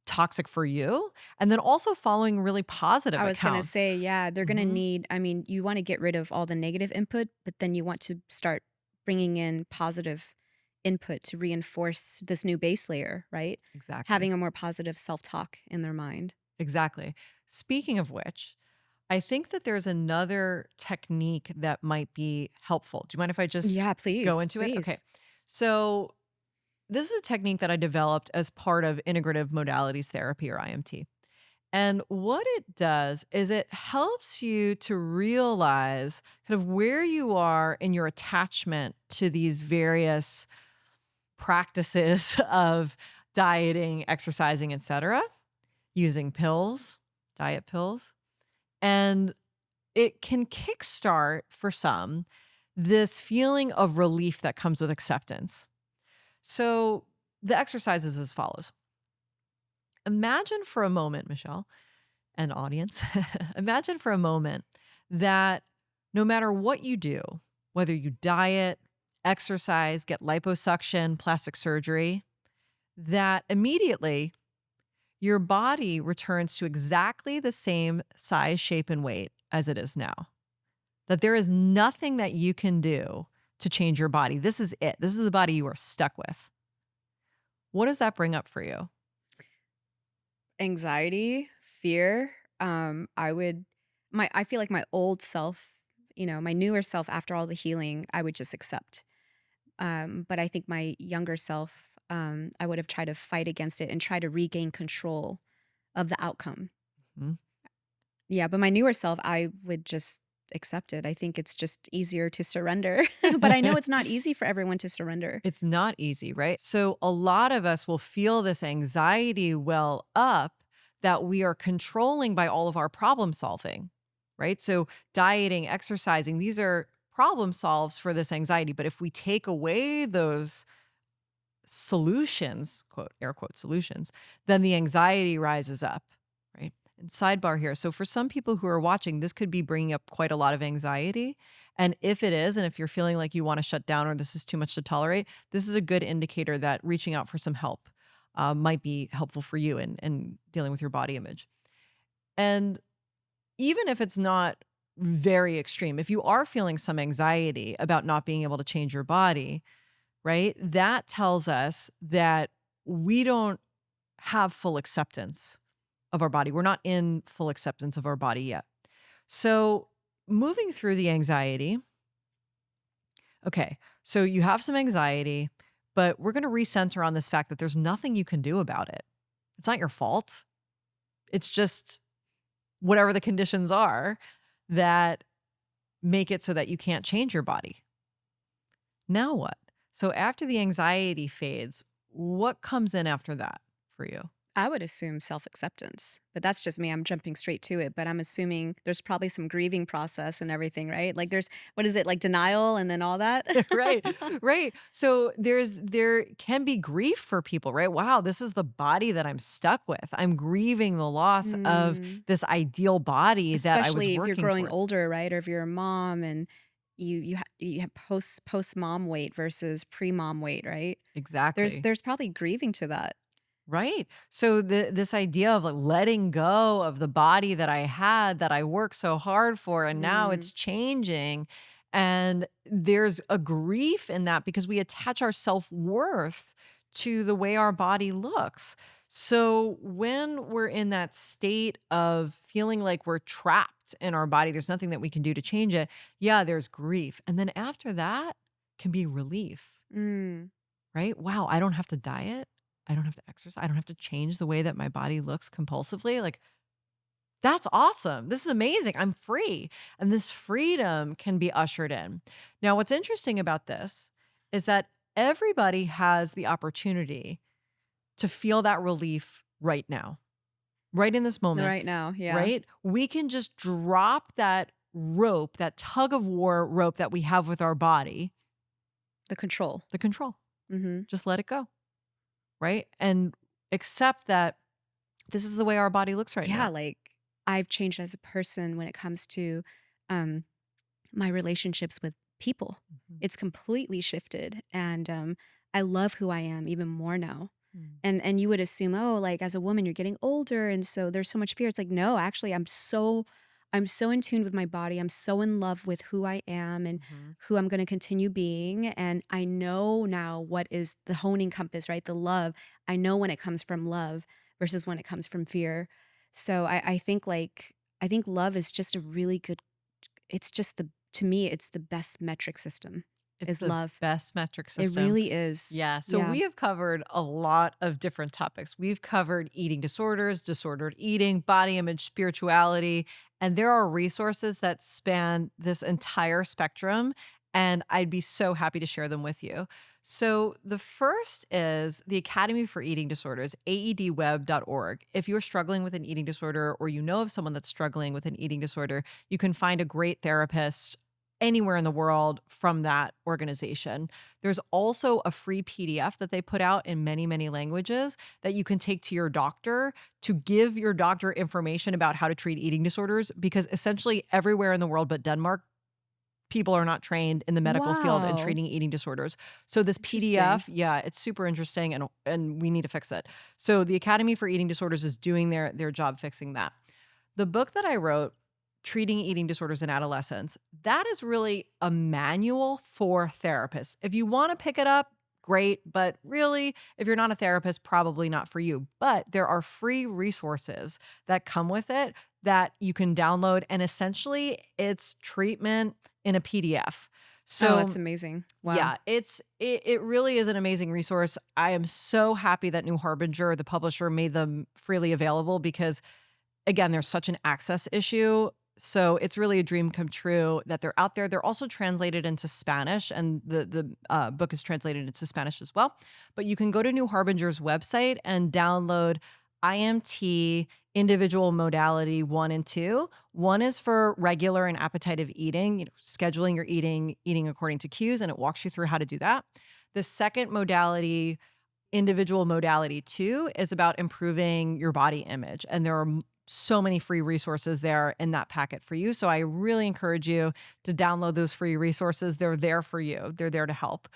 toxic for you, and then also following really positive I was gonna accounts. say, yeah, they're gonna Mhm. need I mean, you wanna get rid of all the negative input, but then you want to start bringing in positive input to reinforce this new base layer, right? Exactly. Having a more positive self-talk in their mind. Exactly. Speaking of which, I think that there's another technique that might be helpful. Do you mind if I just Yeah, go please, into it? Okay. please. So, this is a technique that I developed as part of integrative modalities therapy, or IMT. And what it does is it helps you to realize kind of where you are in your attachment to these various practices of dieting, exercising, etc., using pills, diet pills. And it can kickstart for some this feeling of relief that comes with acceptance. So the exercise is as follows. Imagine for a moment, Michelle, and audience, imagine for a moment that no matter what you do, whether you diet, exercise, get liposuction, plastic surgery, that immediately your body returns to exactly the same size, shape, and weight as it is now. That there is nothing that you can do to change your body. This is it. This is the body you are stuck with. What does that bring up for you? Anxiety, fear, I would I feel like my old self, my newer self after all the healing, I would just accept. But I think my younger self, I would have tried to fight against it and try to regain control of the outcome. Mhm. Yeah, but my newer self, I would just accept it. I think it's just easier to surrender. But I know it's not easy for everyone to surrender. It's not easy, right? So a lot of us will feel this anxiety well up that we are controlling by all of our problem solving, right? So dieting, exercising, these are problem solves for this anxiety. But if we take away those solutions, quote, air quote solutions, then the anxiety rises up, right? And sidebar here. So for some people who are watching, this could be bringing up quite a lot of anxiety. And if it is, and if you're feeling like you want to shut down or this is too much to tolerate, this is a good indicator that reaching out for some help might be helpful for you in dealing with your body image. And even if it's not very extreme, if you are feeling some anxiety about not being able to change your body, right? That tells us that we don't have full acceptance of our body. We're not in full acceptance of our body yet. So, moving through the anxiety, okay, so you have some anxiety, but we're going to recenter on this fact that there's nothing you can do about it. It's not your fault. It's just whatever the conditions are that make it so that you can't change your body. Now what? So after the anxiety fades, what comes in after that for you? I would assume self-acceptance, but that's just me. I'm jumping straight to it, but I'm assuming there's probably some grieving process and everything, right? Like there's what is it, like denial and then all that? Right. Right. So there can be grief for people, right? Wow, this is the body that I'm stuck with. I'm grieving the loss of Mm. this ideal body that I was Especially if you're working growing towards. older, right? Or if you're a mom and you have post mom weight versus pre mom weight, right? Exactly. There's probably grieving to that. Right. So this idea of like letting go of the body that I had that I worked so hard for and now Mm. it's changing, and there's a grief in that because we attach our self-worth to the way our body looks. So when we're in that state of feeling like we're trapped in our body, there's nothing that we can do to change it. Yeah, there's grief. And then after that can be relief. Mm. Right? Wow, I don't have to diet. I don't have to exercise. I don't have to change the way that my body looks compulsively. Like, that's awesome. This is amazing. I'm free. And this freedom can be ushered in. Now, what's interesting about this is that everybody has the opportunity to feel that relief right now, right in this moment, Right now, yeah. right? We can just drop that rope, that tug of war rope that we have with our body, The control. the control. Mhm. Just let it go. Right? And accept that this is the way our body looks right Yeah, now. like I've changed as a person when it comes to um my relationships with people. Mhm. It's completely shifted and I love who I am even more now. Mm. And you would assume, oh, like as a woman you're getting older and so there's so much fear. It's like no, actually I'm so in tune with my body. I'm so in love with who I am and Mhm. who I'm going to continue being and I know now what is the honing compass, right? The love. I know when it comes from love versus when it comes from fear. So I think I think love is just a really good it's just the to me, it's the best metric system It's is the love. best metric It system. really is. Yeah. So Yeah. we have covered a lot of different topics. We've covered eating disorders, disordered eating, body image, spirituality, and there are resources that span this entire spectrum. And I'd be so happy to share them with you. So, the first is the Academy for Eating Disorders, aedweb.org. If you're struggling with an eating disorder or you know of someone that's struggling with an eating disorder, you can find a great therapist anywhere in the world from that organization. There's also a free PDF that they put out in many, many languages that you can take to your doctor to give your doctor information about how to treat eating disorders because essentially everywhere in the world but Denmark, people are not trained in the medical field in Wow. treating eating disorders. So this Interesting. PDF, yeah, it's super interesting and we need to fix it. So the Academy for Eating Disorders is doing their job fixing that. The book that I wrote, Treating Eating Disorders in Adolescents, that is really a manual for therapists. If you want to pick it up, great. But really, if you're not a therapist, probably not for you. But there are free resources that come with it that you can download. And essentially, it's treatment in a PDF. Oh, that's So amazing. Wow. yeah, it really is an amazing resource. I am so happy that New Harbinger, the publisher, made them freely available because again, there's such an access issue. So it's really a dream come true that they're out there. They're also translated into Spanish, and the book is translated into Spanish as well. But you can go to New Harbinger's website and download IMT individual modality 1 and 2. One is for regular and appetitive eating, scheduling your eating, eating according to cues, and it walks you through how to do that. The second modality, individual modality 2, is about improving your body image. And there are so many free resources there in that packet for you. So I really encourage you to download those free resources. They're there for you, they're there to help.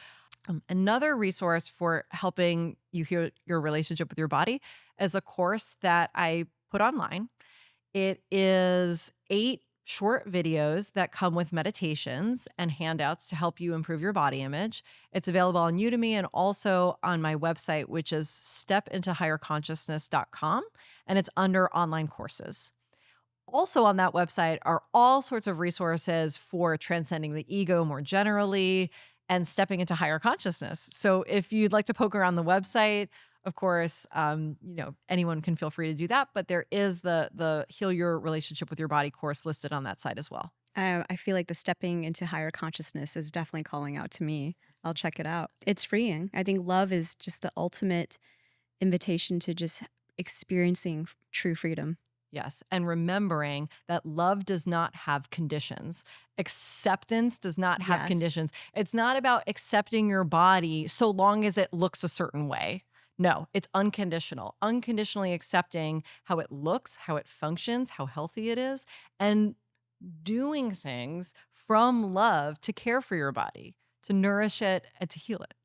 Another resource for helping you heal your relationship with your body is a course that I put online. It is 8 short videos that come with meditations and handouts to help you improve your body image. It's available on Udemy and also on my website, which is stepintohigherconsciousness.com, and it's under online courses. Also on that website are all sorts of resources for transcending the ego more generally and stepping into higher consciousness. So if you'd like to poke around the website, of course, anyone can feel free to do that. But there is the Heal Your Relationship with Your Body course listed on that site as well. I feel like the stepping into higher consciousness is definitely calling out to me. I'll check it out. It's freeing. I think love is just the ultimate invitation to just experiencing true freedom. Yes. And remembering that love does not have conditions. Acceptance does not have Yes. conditions. It's not about accepting your body so long as it looks a certain way. No, it's unconditional, unconditionally accepting how it looks, how it functions, how healthy it is, and doing things from love to care for your body, to nourish it, and to heal it.